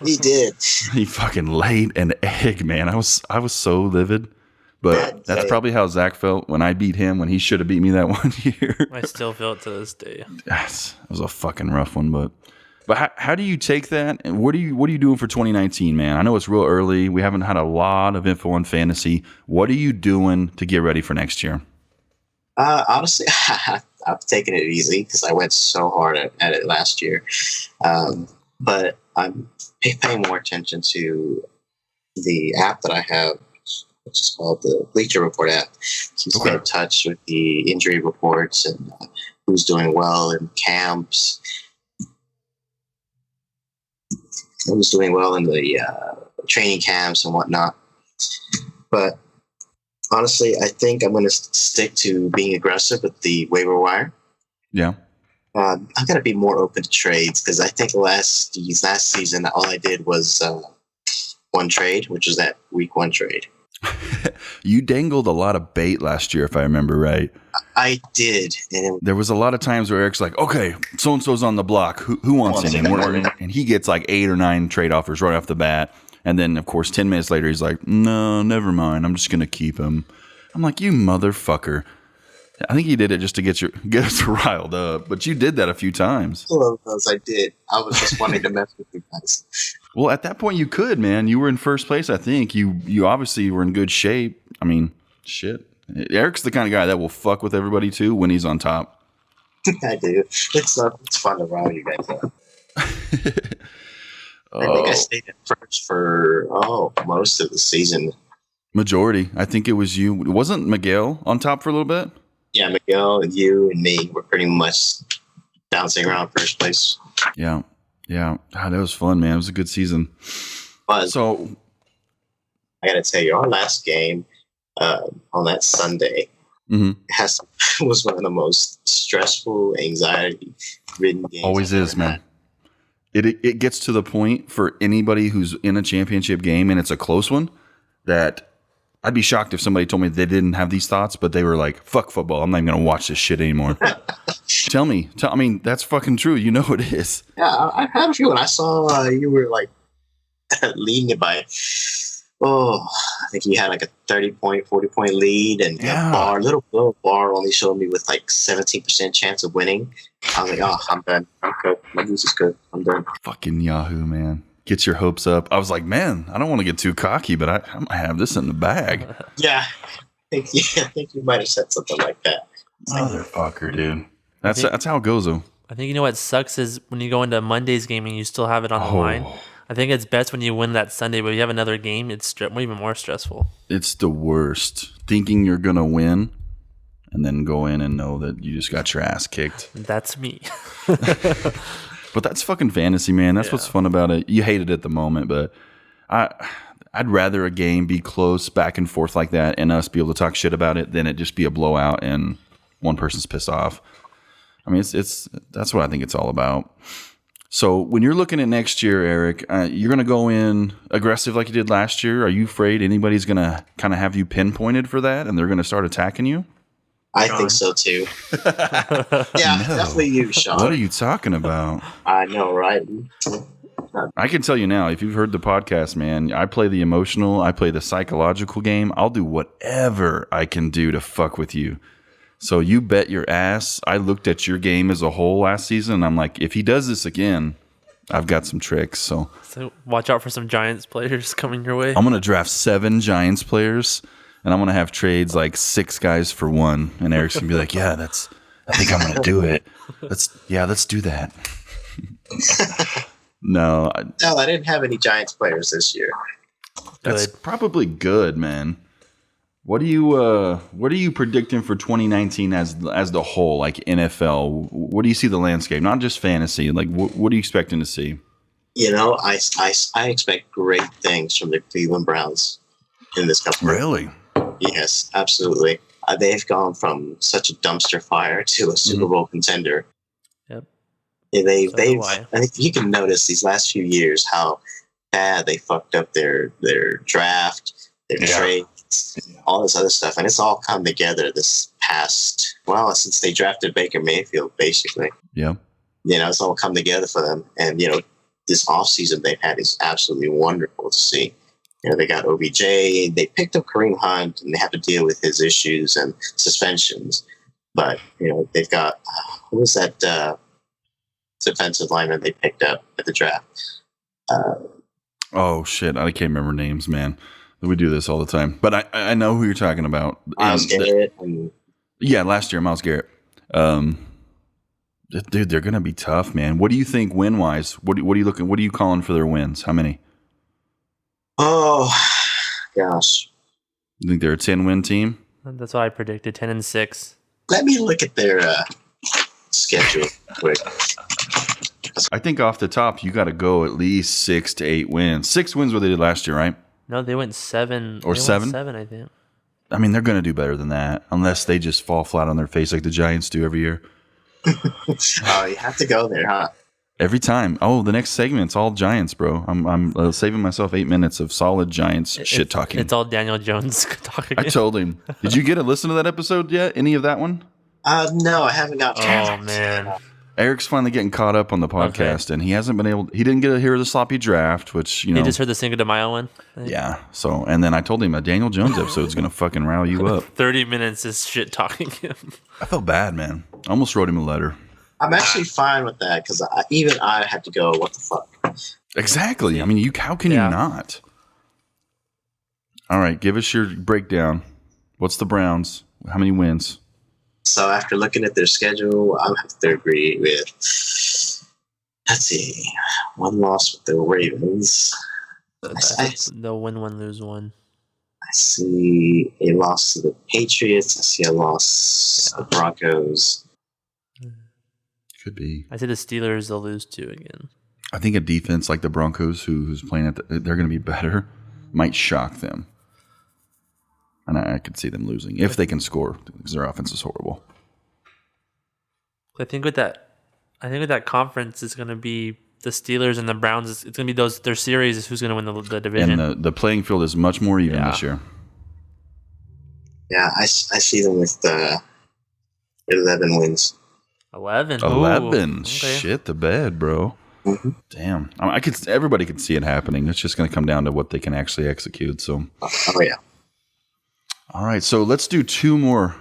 He did. He fucking laid an egg, man. I was so livid. But that's probably how Zach felt when I beat him, when he should have beat me that one year. I still feel it to this day. Yes, it was a fucking rough one, but how do you take that? And what are you doing for 2019, man? I know it's real early. We haven't had a lot of info on fantasy. What are you doing to get ready for next year? Honestly, I've taken it easy because I went so hard at it last year. But I'm paying more attention to the app that I have, which is called the Bleacher Report app. So you stay in touch with the injury reports and who's doing well in camps, who's doing well in the training camps and whatnot. But honestly, I think I'm going to stick to being aggressive with the waiver wire. Yeah. I'm going to be more open to trades because I think last season, all I did was one trade, which was that week 1 trade. You dangled a lot of bait last year, if I remember right. I did. And there was a lot of times where Eric's like, okay, so-and-so's on the block. Who wants him? And he gets like 8 or 9 trade offers right off the bat. And then, of course, 10 minutes later, he's like, no, never mind. I'm just going to keep him. I'm like, you motherfucker. I think he did it just to get us riled up. But you did that a few times. All of those I did. I was just wanting to mess with you guys. Well, at that point, you could, man. You were in first place, I think. You obviously were in good shape. I mean, shit. Eric's the kind of guy that will fuck with everybody, too, when he's on top. I do. It's fun to rile you guys up. I think I stayed at first for most of the season. Majority. I think it was you. Wasn't Miguel on top for a little bit? Yeah, Miguel and you and me were pretty much bouncing around first place. Yeah. God, that was fun, man. It was a good season. But so I got to tell you, our last game, on that Sunday. Mm-hmm. Was one of the most stressful, anxiety-ridden games. Always is, man. It gets to the point for anybody who's in a championship game and it's a close one that I'd be shocked if somebody told me they didn't have these thoughts, but they were like, fuck football. I'm not even going to watch this shit anymore. Tell me. I mean, that's fucking true. You know it is. Yeah, I had a few, and I saw you were like leading it by, I think you had like a 30-point, 40-point lead, and a little bar only showed me with like 17% chance of winning. I was like, oh, I'm done. I'm good. My goose is good. I'm done. Fucking Yahoo, man. Gets your hopes up. I was like, man, I don't want to get too cocky, but I might have this in the bag. Yeah. I think you might have said something like that. Motherfucker, dude. That's how it goes, though. I think you know what sucks is when you go into Monday's game and you still have it on the line. I think it's best when you win that Sunday, but if you have another game, it's even more stressful. It's the worst. Thinking you're going to win and then go in and know that you just got your ass kicked. That's me. But that's fucking fantasy, man. That's what's fun about it. You hate it at the moment, but I'd rather a game be close, back and forth like that, and us be able to talk shit about it than it just be a blowout and one person's pissed off. I mean, that's what I think it's all about. So when you're looking at next year, Eric, you're going to go in aggressive like you did last year. Are you afraid anybody's going to kind of have you pinpointed for that and they're going to start attacking you? I think so too. Yeah, no. Definitely you, Sean. What are you talking about? I know, right? I can tell you now, if you've heard the podcast, man, I play the emotional, I play the psychological game. I'll do whatever I can do to fuck with you. So you bet your ass. I looked at your game as a whole last season, and I'm like, if he does this again, I've got some tricks. So watch out for some Giants players coming your way. I'm going to draft 7 Giants players. And I'm going to have trades like 6 guys for 1. And Eric's going to be like, I think I'm going to do it. Let's do that. No, I didn't have any Giants players this year. That's probably good, man. What are you predicting for 2019 as the whole, like NFL? What do you see the landscape? Not just fantasy. Like, what are you expecting to see? You know, I expect great things from the Cleveland Browns in this couple. Really? Yes, absolutely. They've gone from such a dumpster fire to a Super Bowl contender. Yep. I think you can notice these last few years how bad they fucked up their draft, their trades, all this other stuff, and it's all come together this past since they drafted Baker Mayfield, basically. Yeah. You know, it's all come together for them, and this offseason they've had is absolutely wonderful to see. They got OBJ, they picked up Kareem Hunt, and they have to deal with his issues and suspensions. But, they've got, who was that defensive lineman they picked up at the draft? Oh, shit. I can't remember names, man. We do this all the time. But I know who you're talking about. Myles Garrett. Last year, Myles Garrett. Dude, they're going to be tough, man. What do you think win-wise? What are you looking? What are you calling for their wins? How many? Oh, gosh. You think they're a 10-win team? That's what I predicted, 10-6. Let me look at their schedule quick. I think off the top, you got to go at least 6 to 8 wins. 6 wins what they did last year, right? No, they went 7. Or 7? 7, I think. I mean, they're going to do better than that, unless they just fall flat on their face like the Giants do every year. Oh, you have to go there, huh? Every time. Oh, the next segment's all Giants, bro. I'm saving myself 8 minutes of solid Giants shit talking. It's all Daniel Jones talking. I told him. Did you get to listen to that episode yet? Any of that one? No, I haven't got. Oh man, Eric's finally getting caught up on the podcast, and he hasn't been able. He didn't get to hear the sloppy draft, which He just heard the Cinco de Mayo one. Yeah. So, and then I told him a Daniel Jones episode is gonna fucking rile you up. 30 minutes is shit talking him. I felt bad, man. I almost wrote him a letter. I'm actually fine with that because I had to go. What the fuck? Exactly. I mean, how can you not? All right, give us your breakdown. What's the Browns? How many wins? So after looking at their schedule, I'll have to agree with. Let's see, 1 loss with the Ravens. They'll win 1, lose 1. I see a loss to the Patriots. I see a loss to the Broncos. Could be. I say the Steelers, they'll lose 2 again. I think a defense like the Broncos, who's playing they're going to be better, might shock them. And I could see them losing if they can score because their offense is horrible. I think with that conference is going to be the Steelers and the Browns. It's going to be their series is who's going to win the division. And the playing field is much more even this year. Yeah, I see them with 11 wins. 11. 11. Okay. Shit the bed, bro. Mm-hmm. Damn. Everybody could see it happening. It's just going to come down to what they can actually execute. So. Oh yeah. All right, so let's do 2 more.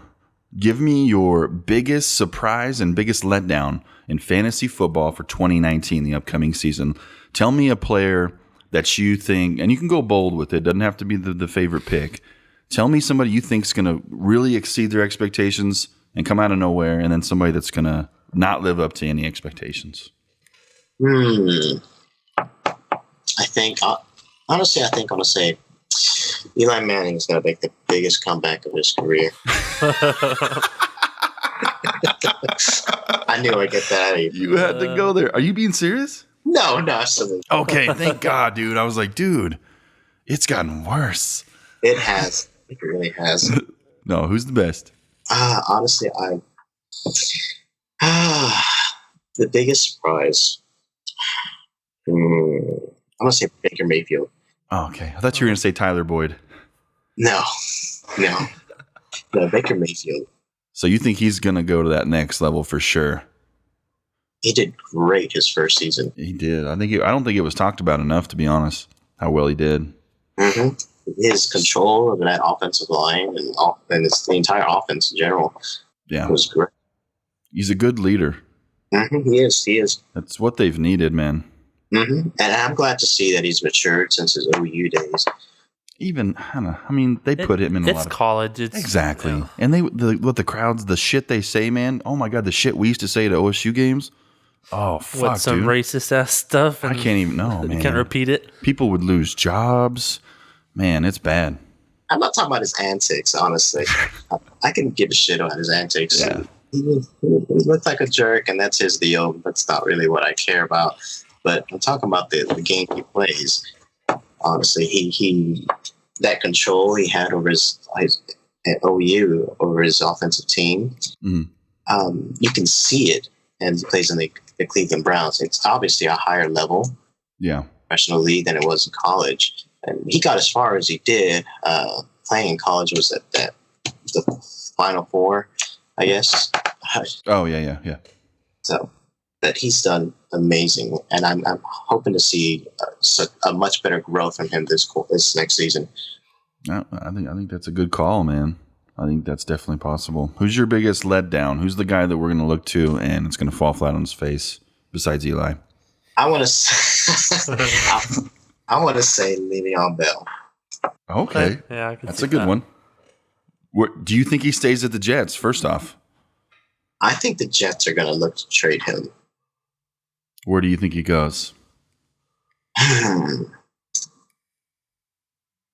Give me your biggest surprise and biggest letdown in fantasy football for 2019, the upcoming season. Tell me a player that you think, and you can go bold with it. Doesn't have to be the favorite pick. Tell me somebody you think is going to really exceed their expectations and come out of nowhere, and then somebody that's going to not live up to any expectations. I think honestly, I think I'm gonna say Eli Manning is gonna make the biggest comeback of his career. I knew I'd get that out of you. You had to go there. Are you being serious? No, absolutely. Okay, thank God, dude. I was like, dude, it's gotten worse. It has. It really has. No, who's the best? Honestly, the biggest surprise. I'm gonna say Baker Mayfield. Oh, okay. I thought you were going to say Tyler Boyd. No, Baker Mayfield. So you think he's going to go to that next level for sure? He did great his first season. He did. I don't think it was talked about enough, to be honest, how well he did. Mm-hmm. His control of that offensive line and the entire offense in general was great. He's a good leader. Mm-hmm. He is. That's what they've needed, man. Mm-hmm. And I'm glad to see that he's matured since his OU days. Even, I don't know, I mean, they put him in a lot of... It's college. Exactly. Yeah. And the crowds, the shit they say, man. Oh, my God, the shit we used to say to OSU games. Oh, fuck, with some dude. racist-ass stuff. I can't even know, man. You can't repeat it. People would lose jobs. Man, it's bad. I'm not talking about his antics, honestly. I can give a shit about his antics. Yeah. He looked like a jerk, and that's his deal. That's not really what I care about. But I'm talking about the game he plays. Honestly, he that control he had over his at OU over his offensive team. Mm-hmm. You can see it, and he plays in the Cleveland Browns. It's obviously a higher level, professional league than it was in college. And he got as far as he did. Playing in college was at the Final Four, I guess. Oh yeah. So, but he's done amazing, and I'm hoping to see a much better growth from him this next season. I think that's a good call, man. I think that's definitely possible. Who's your biggest letdown? Who's the guy that we're going to look to and it's going to fall flat on his face besides Eli? I want to. I want to say Le'Veon Bell. Okay, yeah, that's a good one. Do you think he stays at the Jets? First off, I think the Jets are going to look to trade him. Where do you think he goes? I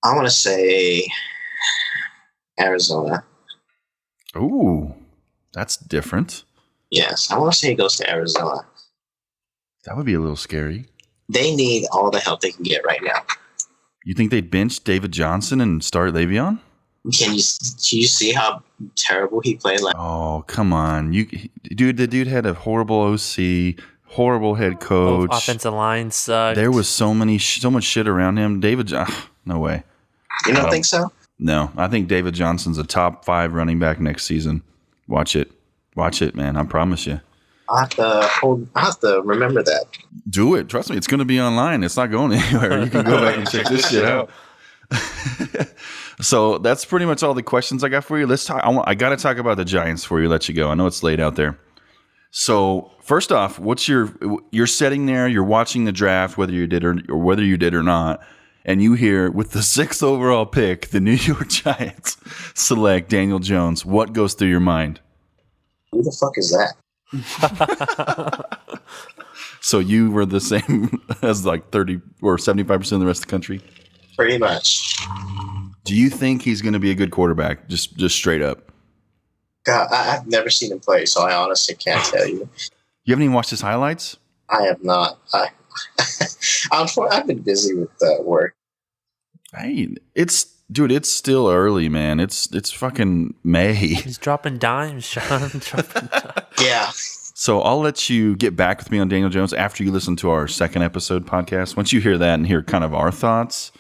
want to say Arizona. Ooh, that's different. Yes, I want to say he goes to Arizona. That would be a little scary. They need all the help they can get right now. You think they'd bench David Johnson and start Le'Veon? Can you see how terrible he played? Oh, come on. The dude had a horrible OC, horrible head coach. Both offensive line sucked. There was so much shit around him. No way. You don't think so? No, I think David Johnson's a top 5 running back next season. Watch it, man. I promise you. I have to remember that. Do it. Trust me, it's going to be online. It's not going anywhere. You can go back and check this shit out. So that's pretty much all the questions I got for you. Let's talk. I got to talk about the Giants before you let you go. I know it's late out there. So first off, you're sitting there, you're watching the draft, whether you did or not, and you hear with the 6th overall pick, the New York Giants select Daniel Jones. What goes through your mind? Who the fuck is that? So you were the same as like 30 or 75% of the rest of the country? Pretty much. Do you think he's going to be a good quarterback? Just straight up. God, I've never seen him play, so I honestly can't tell you. You haven't even watched his highlights? I have not. I've been busy with work. Hey, it's dude, it's still early, man. It's fucking May. He's dropping dimes, Sean. Dropping dimes. Yeah. So I'll let you get back with me on Daniel Jones after you listen to our second episode podcast. Once you hear that and hear kind of our thoughts,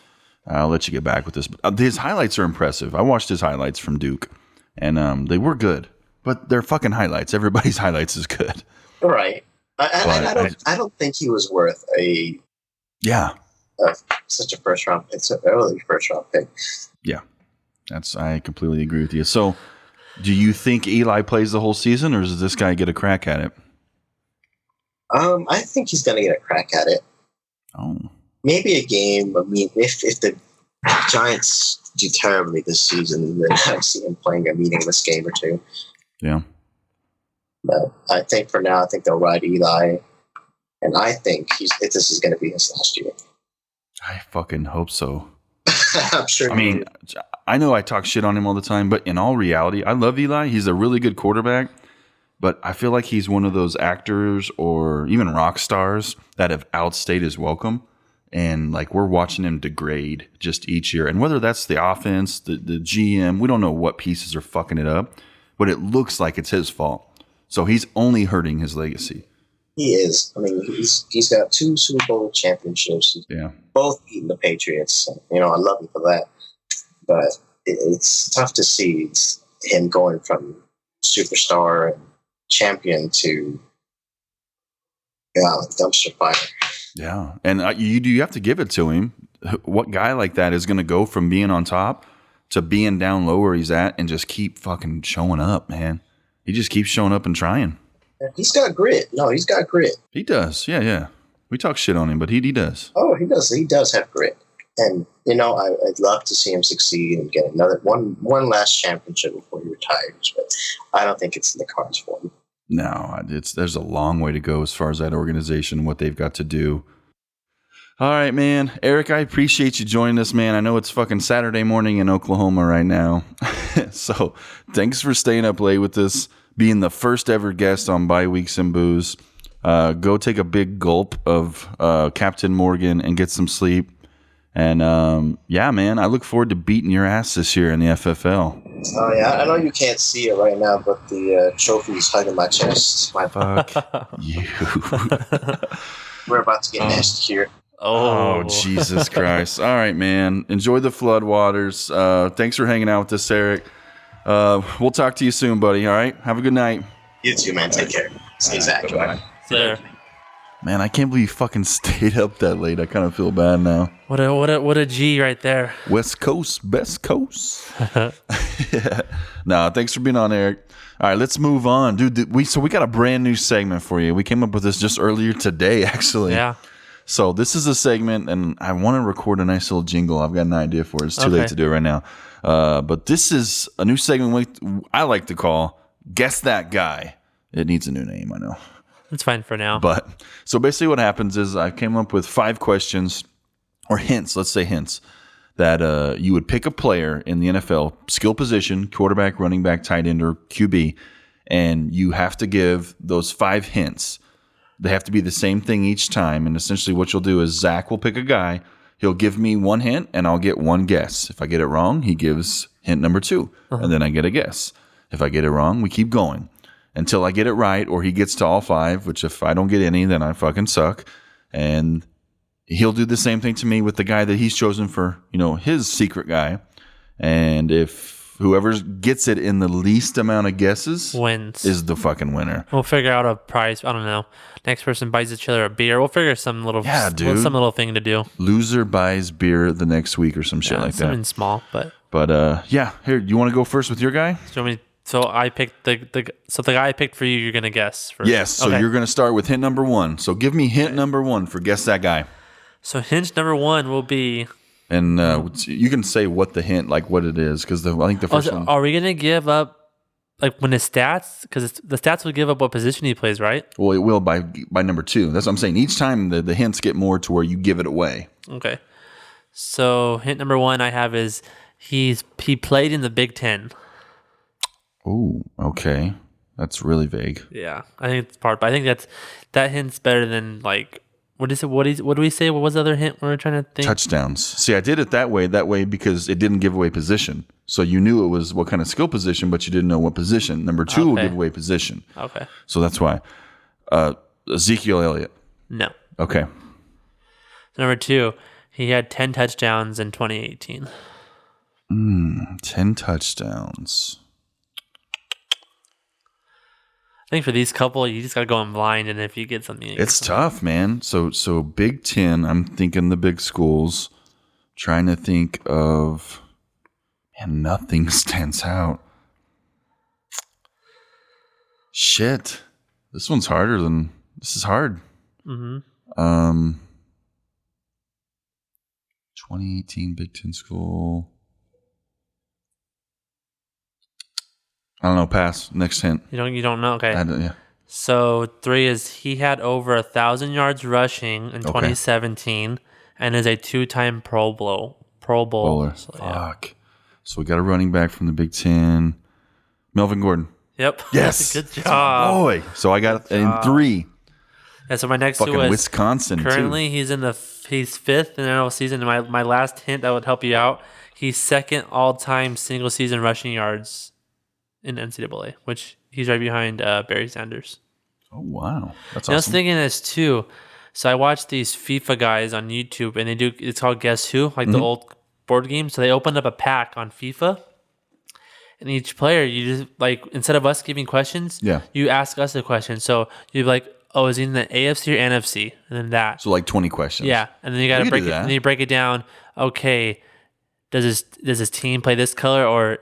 I'll let you get back with this. But his highlights are impressive. I watched his highlights from Duke, and they were good. But they're fucking highlights. Everybody's highlights is good. Right. I don't think he was worth such a first round. It's an early first round pick. Yeah, I completely agree with you. So, do you think Eli plays the whole season, or does this guy get a crack at it? I think he's gonna get a crack at it. Oh, maybe a game. I mean, if the Giants do terribly this season, then I see him playing a meaningless game or two. Yeah. But I think for now, I think they'll ride Eli, and I think this is going to be his last year. I fucking hope so. I'm sure. I mean, I know I talk shit on him all the time, but in all reality, I love Eli. He's a really good quarterback, but I feel like he's one of those actors or even rock stars that have outstayed his welcome. And like we're watching him degrade just each year. And whether that's the offense, the GM, we don't know what pieces are fucking it up, but it looks like it's his fault. So he's only hurting his legacy. He is. I mean, he's got 2 Super Bowl championships. Yeah. Both beating the Patriots. You know, I love him for that. But it's tough to see him going from superstar and champion to dumpster fire. Yeah. And you have to give it to him. What guy like that is going to go from being on top to being down low where he's at and just keep fucking showing up, man? He just keeps showing up and trying. He's got grit. No, he's got grit. He does. Yeah. We talk shit on him, but he does. Oh, he does. He does have grit. And, you know, I'd love to see him succeed and get another one last championship before he retires. But I don't think it's in the cards for him. No, there's a long way to go as far as that organization, what they've got to do. All right, man. Eric, I appreciate you joining us, man. I know it's fucking Saturday morning in Oklahoma right now. So thanks for staying up late with us, being the first ever guest on Bye Weeks and Booze. Go take a big gulp of Captain Morgan and get some sleep. And yeah, man, I look forward to beating your ass this year in the FFL. Oh, yeah. I know you can't see it right now, but the trophy's hugging my chest. Fuck you. We're about to get nasty here. Oh, Jesus Christ. All right, man. Enjoy the floodwaters. Thanks for hanging out with us, Eric. We'll talk to you soon, buddy. All right? Have a good night. You too, man. Take care. Stay safe. There. Man, I can't believe you fucking stayed up that late. I kind of feel bad now. What a G right there. West Coast, best coast. Yeah. No, thanks for being on, Eric. All right, let's move on. Dude, we got a brand new segment for you. We came up with this just earlier today, actually. Yeah. So this is a segment, and I want to record a nice little jingle. I've got an idea for it. It's too late to do it right now. But this is a new segment I like to call Guess That Guy. It needs a new name, I know. It's fine for now. But so basically what happens is I came up with 5 questions or hints, let's say hints, that you would pick a player in the NFL, skill position, quarterback, running back, tight end, or QB, and you have to give those 5 hints. They have to be the same thing each time. And essentially what you'll do is Zach will pick a guy. He'll give me 1 hint, and I'll get 1 guess. If I get it wrong, he gives hint number 2, and then I get a guess. If I get it wrong, we keep going until I get it right, or he gets to all 5, which if I don't get any, then I fucking suck. And he'll do the same thing to me with the guy that he's chosen for, his secret guy. And if whoever gets it in the least amount of guesses wins, is the fucking winner. We'll figure out a prize. I don't know. Next person buys each other a beer. We'll figure some little thing to do. Loser buys beer the next week or some shit like that. Something small, but yeah. Here, you want to go first with your guy? So I picked the guy I picked for you. You're gonna guess first. Yes. So you're gonna start with hint number 1. So give me hint number 1 for Guess That Guy. So hint number 1 will be. And you can say what the hint, like what it is, because I think the first one. Are we gonna give up like when his stats? Because the stats will give up what position he plays, right? Well, it will by number 2. That's what I'm saying. Each time the hints get more to where you give it away. Okay. So hint number 1 I have is he played in the Big Ten. Oh, okay. That's really vague. Yeah, I think it's part, but I think that hint's better than like What is it? What do we say? What was the other hint we were trying to think? Touchdowns. See, I did it that way because it didn't give away position. So you knew it was what kind of skill position, but you didn't know what position. Number 2 will give away position. Okay. So that's why. Ezekiel Elliott. No. Okay. Number 2, he had 10 touchdowns in 2018. 10 touchdowns. I think for these couple, you just got to go in blind, and if you get something... It's tough, man. So Big Ten, I'm thinking the big schools. Trying to think of... Man, nothing stands out. Shit. This one's harder than... This is hard. 2018 Big Ten school... I don't know. Pass. Next hint. You don't know? Okay. Yeah. So 3 is he had over 1,000 yards rushing in 2017 and is a 2-time Pro Bowl. Bowler. So, Fuck. So we got a running back from the Big Ten. Melvin Gordon. Yep. Yes. Good job. Boy. So I got in 3. Yeah, so my next Fucking 2 was Wisconsin. currently he's 5th in the NFL season. And my last hint that would help you out, he's 2nd all-time single season rushing yards in NCAA, which he's right behind Barry Sanders. Oh, wow. That's awesome. I was thinking this too. So I watched these FIFA guys on YouTube, and it's called Guess Who, like the old board game. So they opened up a pack on FIFA, and each player, you just like, instead of us giving questions, you ask us a question. So you'd be like, oh, is he in the AFC or NFC? And then that. So like 20 questions. Yeah. And then you got to break it. And then you break it down. Okay, does his team play this color, or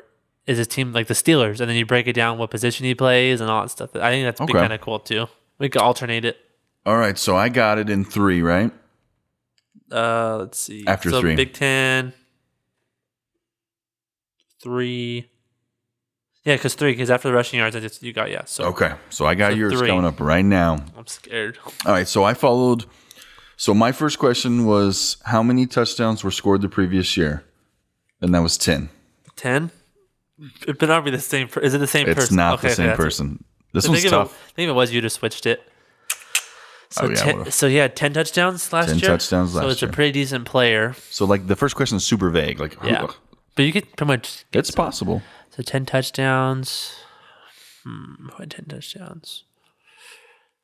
is his team like the Steelers? And then you break it down what position he plays and all that stuff. I think that's kind of cool too. We could alternate it. All right, so I got it in 3, right? Let's see. After 3. Big Ten, 3. Yeah, because after the rushing yards, you got So okay, so I got yours 3. coming up right now. I'm scared. All right, so I followed. So my first question was, how many touchdowns were scored the previous year? And that was 10. 10? It better not be the same. Is it the same person? It's not the same person. This one's tough. I think if it was, you just switched it. So, so he had 10 touchdowns last year? 10 touchdowns last year. So it's a pretty decent player. So, like, the first question is super vague. Like, yeah. But you could pretty much... It's possible. So 10 touchdowns. 10 touchdowns.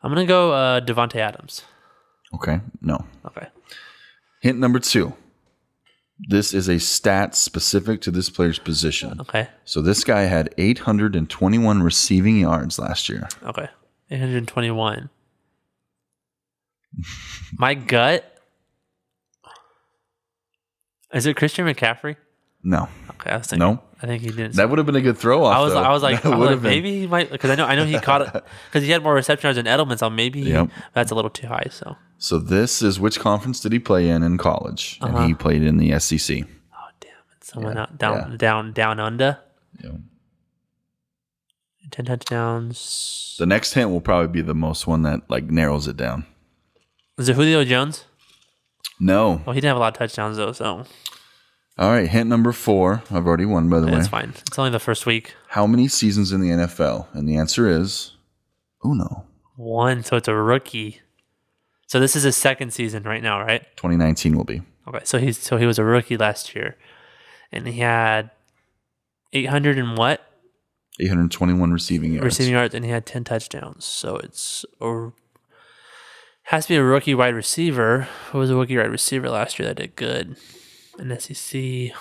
I'm going to go Devontae Adams. Okay. No. Okay. Hint number 2. This is a stat specific to this player's position. Okay. So this guy had 821 receiving yards last year. Okay. 821. My gut. Is it Christian McCaffrey? No. Okay, I was thinking. No. I think he didn't. That would have been a good throw off. I was like maybe he might, because I know he caught it because he had more reception yards than Edelman. So maybe that's a little too high. So this is, which conference did he play in college? And he played in the SEC. Oh damn! It's someone out down under. Yeah. 10 touchdowns. The next hint will probably be the most one that like narrows it down. Is it Julio Jones? No. Well, he didn't have a lot of touchdowns though. So. All right, hint number 4. I've already won, by the way. That's fine. It's only the first week. How many seasons in the NFL? And the answer is uno. 1. So it's a rookie. So this is his second season right now, right? 2019 will be. Okay, so he was a rookie last year, and he had 800 and what? 821 receiving yards. Receiving yards, and he had 10 touchdowns. So has to be a rookie wide receiver. Who was a rookie wide receiver last year that did good in SEC?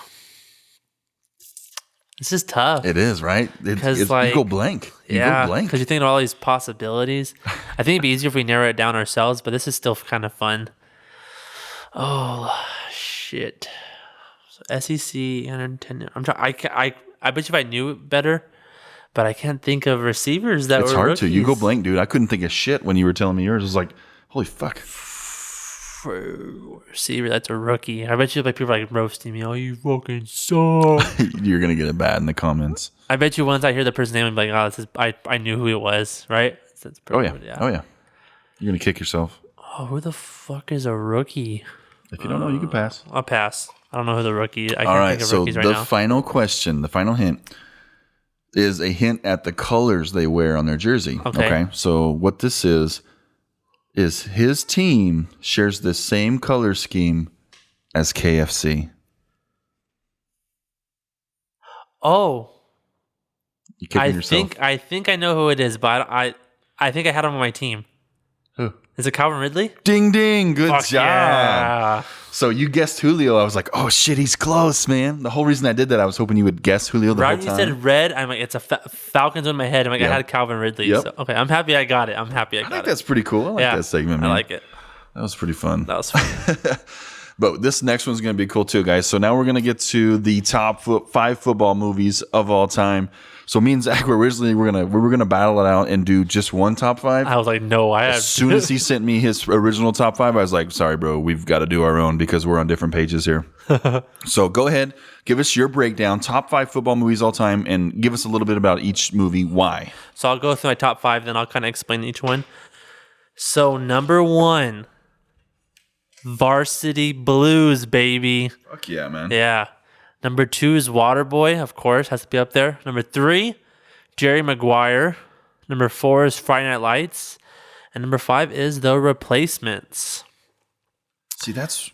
This is tough. It is, right? Because like, you go blank. Go blank. Because you're thinking of all these possibilities. I think it'd be easier if we narrow it down ourselves, but this is still kind of fun. Oh, shit. So SEC, 110. I bet you if I knew it better, but I can't think of receivers that were It's hard rookies. to. You go blank, dude. I couldn't think of shit when you were telling me yours. It was like, holy fuck. Receiver, that's a rookie. I bet you like people are like roasting me. Oh, you fucking suck. You're gonna get it bad in the comments. I bet you once I hear the person's name, I'm like, oh, this is, I knew who it was, right? That's oh yeah. You're gonna kick yourself. Oh, who the fuck is a rookie? If you don't know, you can pass. I'll pass. I don't know who the rookie. I All can't right. think of So rookies right the now. final question, the final hint, is a hint at the colors they wear on their jersey. Okay. So what this is is his team shares the same color scheme as KFC. Oh, You kicking yourself? I think I know who it is, but I think I had him on my team. Who? Is it Calvin Ridley? Ding ding, good Fuck job. yeah. So you guessed Julio. I was like, oh shit, he's close, man. The whole reason I did that, I was hoping you would guess Julio the Right whole when time. you said red, I'm like, it's a Falcons in my head. I'm like, Yep. I had Calvin Ridley. Yep. So, okay, I'm happy I got it. I think that's pretty cool. I like that segment, man. I like it. That was pretty fun. That was fun. But this next one's going to be cool too, guys. So now we're going to get to the top 5 football movies of all time. So me and Zach were originally we were gonna battle it out and do just one top 5. I was like, no, As soon as he sent me his original top 5, I was like, sorry, bro, we've got to do our own because we're on different pages here. So go ahead, give us your breakdown, top 5 football movies all time, and give us a little bit about each movie. Why? So I'll go through my top 5, then I'll kind of explain each one. So number 1, Varsity Blues, baby. Fuck yeah, man. Yeah. Number 2 is Waterboy, of course, has to be up there. Number 3, Jerry Maguire. Number 4 is Friday Night Lights. And number 5 is The Replacements. See, that's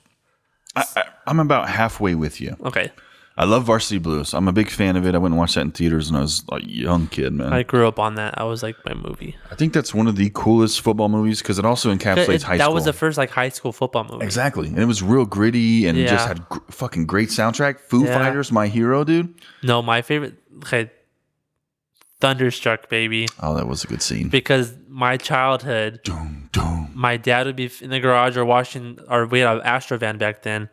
I'm about halfway with you. Okay. I love Varsity Blues. I'm a big fan of it. I went and watched that in theaters when I was a young kid, man. I grew up on that. I was like my movie. I think that's one of the coolest football movies because it also encapsulates high school. That was the first like high school football movie. Exactly. And it was real gritty and just had fucking great soundtrack. Foo Fighters, my hero, dude. No, my favorite, okay, Thunderstruck, baby. Oh, that was a good scene. Because my childhood, Doom, doom. my dad would be in the garage or watching, or we had an Astro van back then,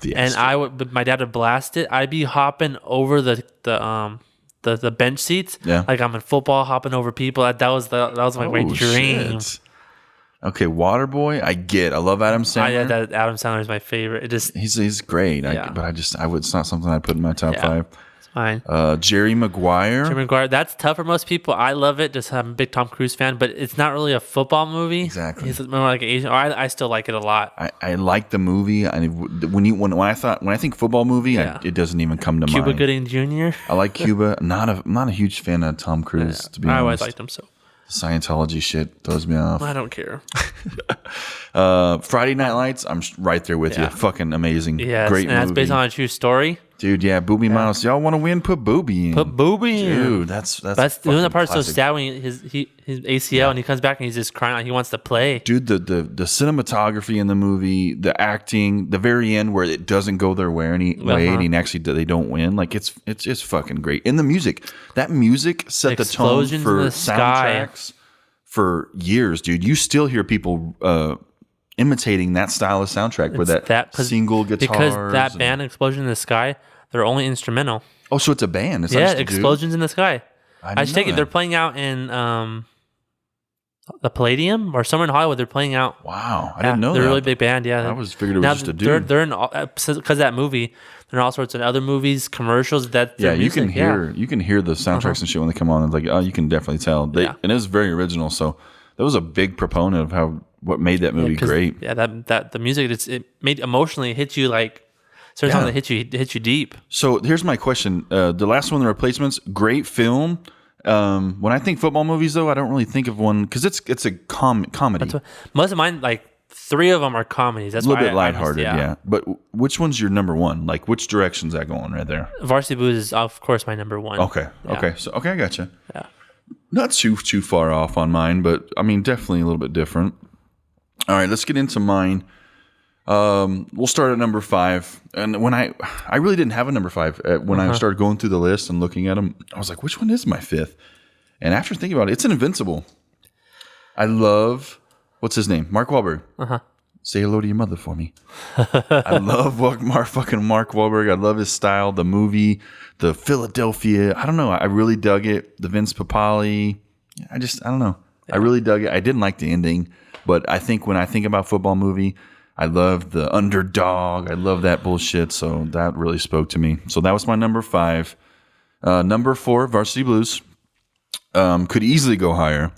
my dad would blast it. I'd be hopping over the bench seats, like I'm in football, hopping over people. That was my dream. Shit. Okay, Waterboy, I love Adam Sandler. Adam Sandler is my favorite. It just he's great. It's not something I'd put in my top 5. Fine. Jerry Maguire. That's tough for most people. I love it. Just I'm a big Tom Cruise fan, but it's not really a football movie. Exactly. He's more like an Asian. I still like it a lot. I like the movie. When I think football movie, it doesn't even come to mind. Cuba Gooding Jr. I like Cuba. Not a huge fan of Tom Cruise. To be honest, I always liked him so. Scientology shit throws me off. I don't care. Friday Night Lights, I'm right there with you. Fucking amazing. Yes, great movie. And that's based on a true story. Dude, Booby Mouse. Y'all want to win? Put Booby in. Put Booby in. Dude, that's the part's so sad when his ACL and he comes back and he's just crying like he wants to play. Dude, the cinematography in the movie, the acting, the very end where it doesn't go their way and actually they don't win. Like it's just fucking great. And the music. That music set the tone for soundtracks for years, dude. You still hear people imitating that style of soundtrack with that single guitars. Because that band, Explosion in the Sky, they're only instrumental. Oh, so it's a band. It's Explosions in the Sky. I just take it. that. They're playing out in the Palladium or somewhere in Hollywood. They're playing out. Wow, I didn't know they're that. a really big band. Yeah, I figured it was just a dude. They're in because of that movie. There are all sorts of other movies, commercials that you can hear the soundtracks and shit when they come on. It's like, oh, you can definitely tell. And it was very original. So that was a big proponent of what made that movie great. Yeah, that the music it made emotionally hit you like certain songs that hit you deep. So here's my question: the last one, The Replacements, great film. When I think football movies, though, I don't really think of one because it's a comedy. Most of mine, like 3 of them, are comedies. That's a little bit lighthearted, yeah. But which one's your number one? Like, which direction's that going right there? Varsity Blues is, of course, my number 1. Okay, so I gotcha. Yeah, not too far off on mine, but I mean, definitely a little bit different. All right, let's get into mine. We'll start at number 5. And when I really didn't have a number 5 when I started going through the list and looking at them, I was like, which one is my 5th? And after thinking about it, it's an Invincible. I love, what's his name? Mark Wahlberg. Say hello to your mother for me. I love fucking Mark Wahlberg. I love his style, the movie, the Philadelphia. I don't know. I really dug it. The Vince Papale. I don't know. Yeah. I really dug it. I didn't like the ending, but I think when I think about football movie, I love the underdog. I love that bullshit. So that really spoke to me. So that was my number 5. Number 4, Varsity Blues. Could easily go higher.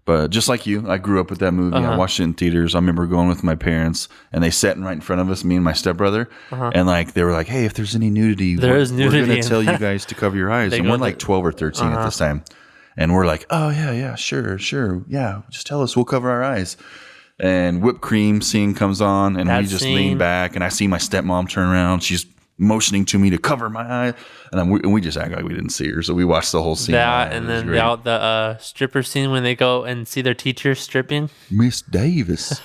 But just like you, I grew up with that movie. I watched it in theaters. I remember going with my parents, and they sat right in front of us, me and my stepbrother. And like they were like, "Hey, if there's any nudity, we're going to tell you guys to cover your eyes." And we're like 12 or 13 at this time. And we're like, "Oh, yeah, sure. Yeah, just tell us. We'll cover our eyes." And whipped cream scene comes on, and That we just scene. lean back, and I see my stepmom turn around. She's motioning to me to cover my eye, and we just act like we didn't see her. So we watched the whole scene. That, live. and It was then great. the stripper scene when they go and see their teacher stripping. Miss Davis.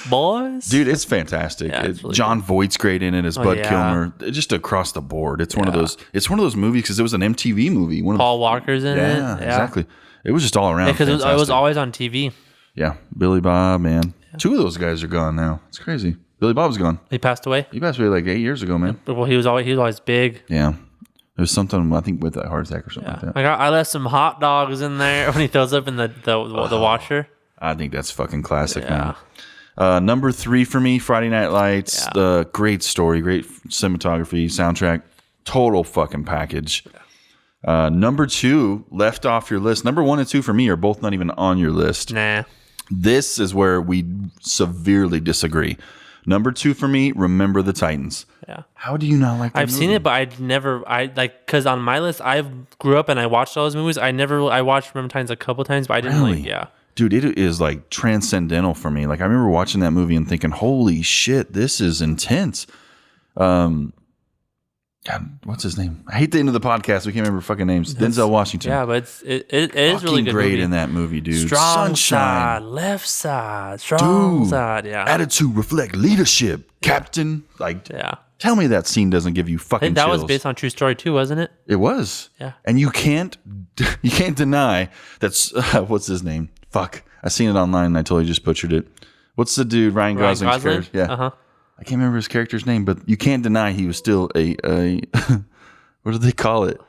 Boys. Dude, it's fantastic. Yeah, it's really John Voight's great in it as Bud yeah. Kilmer. Just across the board. It's one of those. It's one of those movies because it was an MTV movie. One of Paul Walker's in it. yeah, exactly. It was just all around. Because it was fantastic. always on TV. Yeah, Billy Bob, man. Two of those guys are gone now. It's crazy. Billy Bob's gone. He passed away. He passed away like 8 years ago, man. Well, he was always big. Yeah. There's something, I think, with a heart attack or something like that. I left some hot dogs in there when he throws up in the washer. I think that's fucking classic, Yeah. man. Number 3 for me, Friday Night Lights. Yeah. The great story, great cinematography, soundtrack, total fucking package. Number 2, left off your list. Number 1 and 2 for me are both not even on your list. Nah. This is where we severely disagree. Number 2 for me, Remember the Titans. Yeah. How do you not like that I've seen movie? it, but because on my list, I grew up and I watched all those movies. I watched Remember Titans a couple times, but I didn't Really? yeah. Dude, it is like transcendental for me. Like I remember watching that movie and thinking, holy shit, this is intense. God, what's his name? I hate the end of the podcast. We can't remember fucking names. Denzel Washington. Yeah, but it is really Fucking good great movie. in that movie, dude. Strong Sunshine. side, left side, strong Dude. side. Yeah. Attitude reflect leadership. Captain. Like, Yeah. tell me that scene doesn't give you I fucking think that chills. was based on a true story too, wasn't it? It was. Yeah. And you can't deny that's what's his name? Fuck. I seen it online and I totally just butchered it. What's the dude Ryan Gosling's character? Yeah. Uh-huh. I can't remember his character's name, but you can't deny he was still a what do they call it?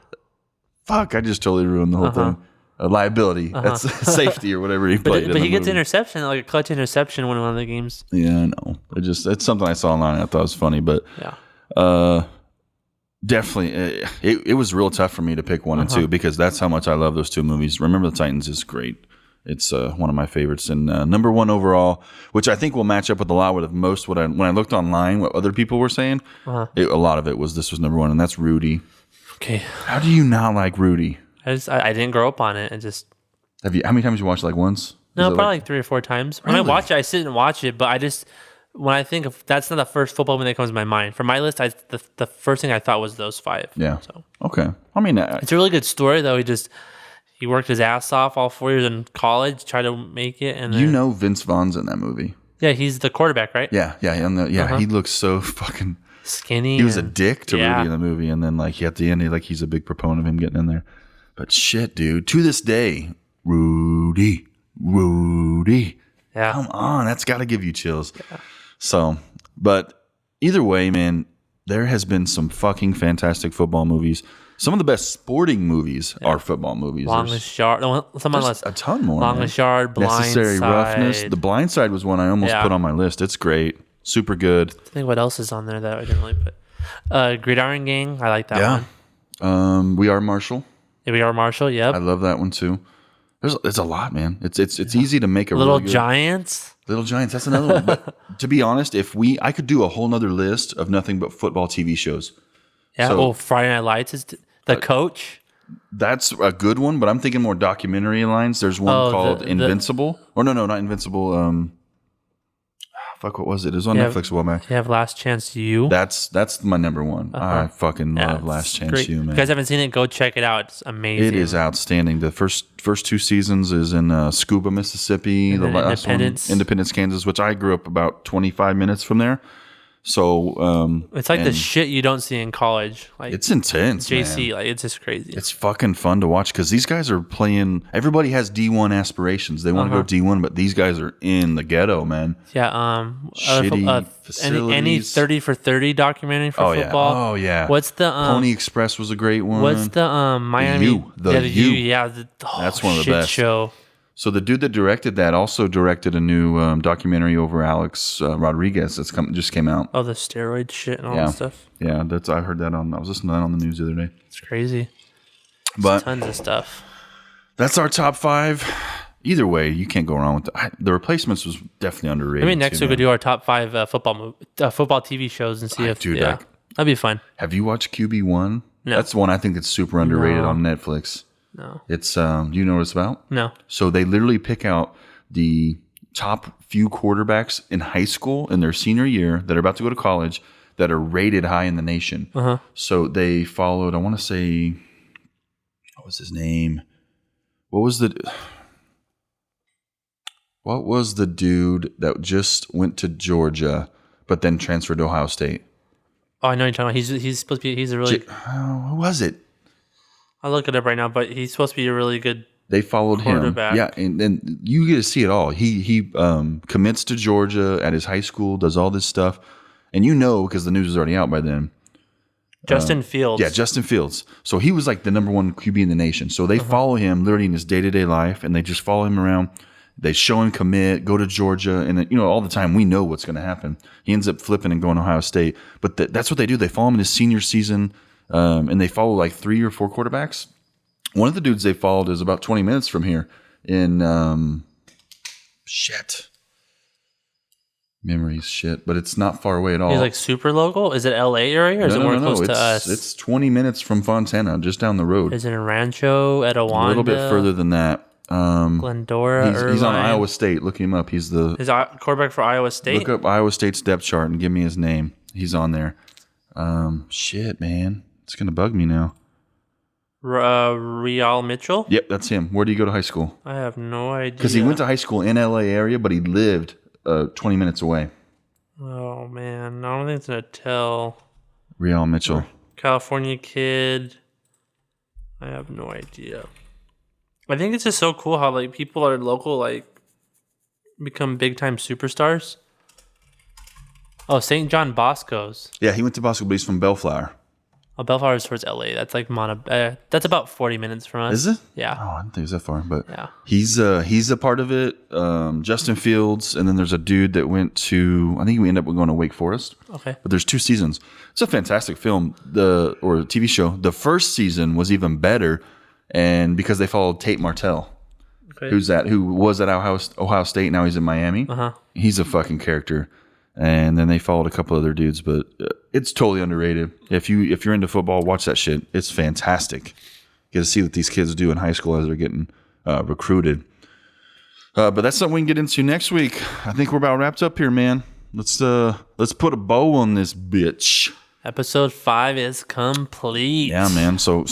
Fuck, I just totally ruined the whole thing. A liability. That's safety or whatever he played. But in he the gets movie. interception, like a clutch interception in one of the games. Yeah, I know. It's something I saw online. I thought it was funny, but Yeah. definitely it was real tough for me to pick 1 and 2 because that's how much I love those two movies. Remember the Titans is great. It's one of my favorites and number 1 overall, which I think will match up with a lot with most when I looked online what other people were saying. A lot of it was this was number 1, and that's Rudy. Okay. How do you not like Rudy? I didn't grow up on it. It just How many times you watched it? Like once? no, Is it probably like 3 or 4 times. When I Really? watch it, I sit and watch it. But I just when I think of that's not the first football movie that comes to my mind. For my list, the first thing I thought was those 5. Yeah. So Okay. I mean, it's a really good story though. He worked his ass off all 4 years in college, tried to make it, and then, you know Vince Vaughn's in that movie. yeah, he's the quarterback, right? Yeah. He looks so fucking. Skinny. He was a and- dick to yeah. Rudy in the movie, and then like at the end, he's a big proponent of him getting in there. But shit, dude, to this day, Rudy, Yeah. come on, that's got to give you chills. So, but either way, man, there has been some fucking fantastic football movies. Some of the best sporting movies are football movies. Longest yard. Someone There's less. a ton more. Longest man. yard. Blind Necessary side. Roughness. The Blind Side was one I almost Yeah. put on my list. It's great, super good. I think what else is on there that I didn't really put. Gridiron Gang. I like that one. We Are Marshall. Here we are, Marshall. Yep. I love that one too. There's a lot, man. It's easy to make a Little really good, Giants. Little Giants. That's another one. But to be honest, I could do a whole nother list of nothing but football TV shows. Yeah. So- Friday Night Lights is the coach. That's a good one, but I'm thinking more documentary lines. There's one Oh, called the- Invincible. Or no, not Invincible. Fuck, what was it? It was on Yeah. Netflix a while back. You have Last Chance You. That's my number 1. I fucking love it's Last Chance great. You, If man. you guys haven't seen it, go check it out. It's amazing. It is outstanding. The first 2 seasons is in Scuba, Mississippi. And The then last Independence. one, Independence, Kansas, which I grew up about 25 minutes from there. So It's like the and shit you don't see in college. Like it's intense, JC. man. Like it's just crazy. It's fucking fun to watch because these guys are playing. Everybody has D1 aspirations. They want to go D1, but these guys are in the ghetto, man. Yeah. Shitty Any facilities. 30 for 30 documentary for Oh yeah, football. oh yeah. What's the Pony Express was a great one. What's the Miami? U. The U. Yeah, That's one of the shit best. show. So the dude that directed that also directed a new documentary over Alex Rodriguez that's just came out. Oh, the steroid shit and all Yeah. that stuff. Yeah, I heard that I was listening to that on the news the other day. It's crazy. But Tons of stuff. that's our top 5. Either way, you can't go wrong with that. The Replacements was definitely underrated. Maybe next too, week we'll man. do our top 5 football TV shows and see if dude, yeah, like- that'd be fun. Have you watched QB1? No. That's one I think that's super underrated No. on Netflix. No, It's do you know what it's about? no. So they literally pick out the top few quarterbacks in high school in their senior year that are about to go to college that are rated high in the nation. Uh-huh. So they followed, I want to say, what was his name? What was the dude that just went to Georgia but then transferred to Ohio State? Oh, I know you're talking about. He's supposed to be. He's a really. Who was it? I'll look it up right now, but he's supposed to be a really good. They followed him. Yeah, and you get to see it all. He commits to Georgia at his high school, does all this stuff, and because the news is already out by then. Justin Fields. Yeah, Justin Fields. So he was like the number one QB in the nation. So they follow him literally in his day-to-day life, and they just follow him around. They show him commit, go to Georgia, and all the time we know what's going to happen. He ends up flipping and going to Ohio State. But that's what they do. They follow him in his senior season, and they follow like 3 or 4 quarterbacks. One of the dudes they followed is about 20 minutes from here in but it's not far away at all. He's like super local. Is it LA area or is it more close to us? It's 20 minutes from Fontana, just down the road. Is it in Rancho, Etowanda? A little bit further than that. Glendora, he's on Iowa State. Look him up. He's the quarterback for Iowa State. Look up Iowa State's depth chart and give me his name. He's on there. Man, it's gonna bug me now. Real Mitchell. Yep, that's him. Where did he go to high school? I have no idea. Because he went to high school in LA area, but he lived 20 minutes away. Oh man, I don't think it's gonna tell. Real Mitchell, California kid. I have no idea. I think it's just so cool how like people that are local like become big time superstars. Oh, St. John Bosco's. Yeah, he went to Bosco, but he's from Bellflower. Oh, Bellflower is towards LA. That's like that's about 40 minutes from us. Is it? Yeah. Oh, I didn't think it was that far, but yeah, he's a part of it. Justin Fields, and then there's a dude that went to. I think we ended up going to Wake Forest. Okay. But there's 2 seasons. It's a fantastic film, or TV show. The first season was even better. And because they followed Tate Martell, who was at Ohio State, now he's in Miami. He's a fucking character. And then they followed a couple other dudes, but it's totally underrated. If you're into football, watch that shit. It's fantastic. You get to see what these kids do in high school as they're getting recruited. But that's something we can get into next week. I think we're about wrapped up here, man. Let's put a bow on this bitch. Episode 5 is complete. Yeah, man. So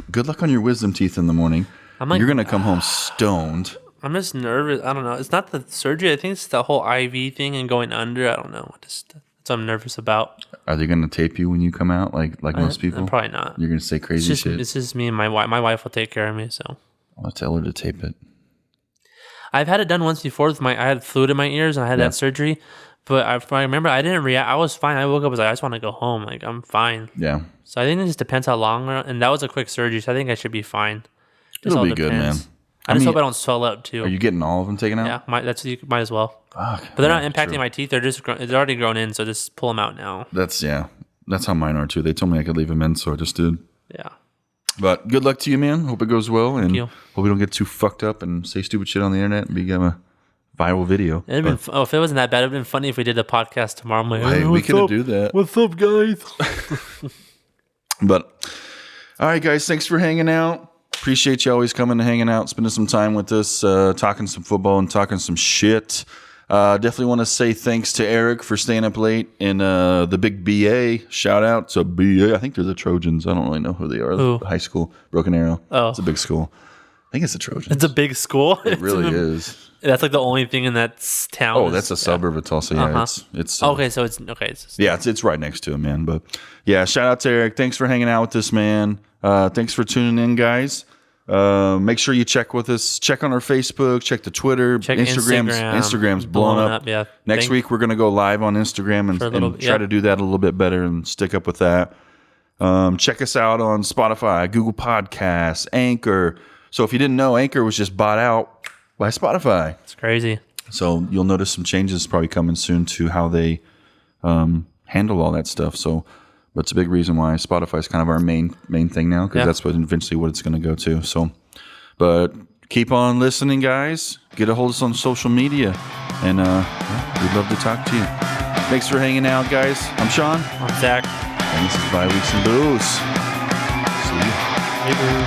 good luck on your wisdom teeth in the morning. You're gonna come home stoned. I'm just nervous. I don't know. It's not the surgery. I think it's the whole IV thing and going under. I don't know. That's what I'm nervous about. Are they gonna tape you when you come out, like most people? Probably not. You're gonna say crazy shit. It's just me and my wife. My wife will take care of me. So I'll tell her to tape it. I've had it done once before. I had fluid in my ears and I had that surgery. But I remember I didn't react. I was fine. I woke up, I was like, I just want to go home. Like, I'm fine. Yeah. So I think it just depends how long. And that was a quick surgery, so I think I should be fine. It'll be good, man. I just hope I don't swell up, too. Are you getting all of them taken out? Yeah, you might as well. Fuck. But they're not impacting my teeth. They're already grown in, so just pull them out now. That's how mine are, too. They told me I could leave them in, so I just did. Yeah. But good luck to you, man. Hope it goes well. And you. Hope we don't get too fucked up and say stupid shit on the internet and become a viral video. It'd been, if it wasn't that bad, it'd been funny if we did a podcast tomorrow. I'm like, hey, we could do that. What's up, guys? But all right, guys, thanks for hanging out. Appreciate you always coming and hanging out, spending some time with us, talking some football and talking some shit. Definitely want to say thanks to Eric for staying up late in the big BA. Shout out to BA. I think they're the Trojans. I don't really know who they are. Who? High school, Broken Arrow. Oh, it's a big school. I think it's the Trojans. It's a big school. It really is. That's like the only thing in that town. Oh, that's a suburb of Tulsa. Yeah, it's okay. So it's okay. It's right next to it, man. But yeah, shout out to Eric. Thanks for hanging out with us, man. Thanks for tuning in, guys. Make sure you check with us. Check on our Facebook. Check the Twitter. Check Instagram's blowing up. Yeah. Next week we're gonna go live on Instagram and try to do that a little bit better and stick up with that. Check us out on Spotify, Google Podcasts, Anchor. So if you didn't know, Anchor was just bought out by Spotify. It's crazy. So you'll notice some changes probably coming soon to how they handle all that stuff. So, but it's a big reason why Spotify is kind of our main thing now, because that's eventually what it's going to go to. So, but keep on listening, guys. Get a hold of us on social media, and we'd love to talk to you. Thanks for hanging out, guys. I'm Sean. I'm Zach. And this is Bye Weeks and Booze. See you. Later.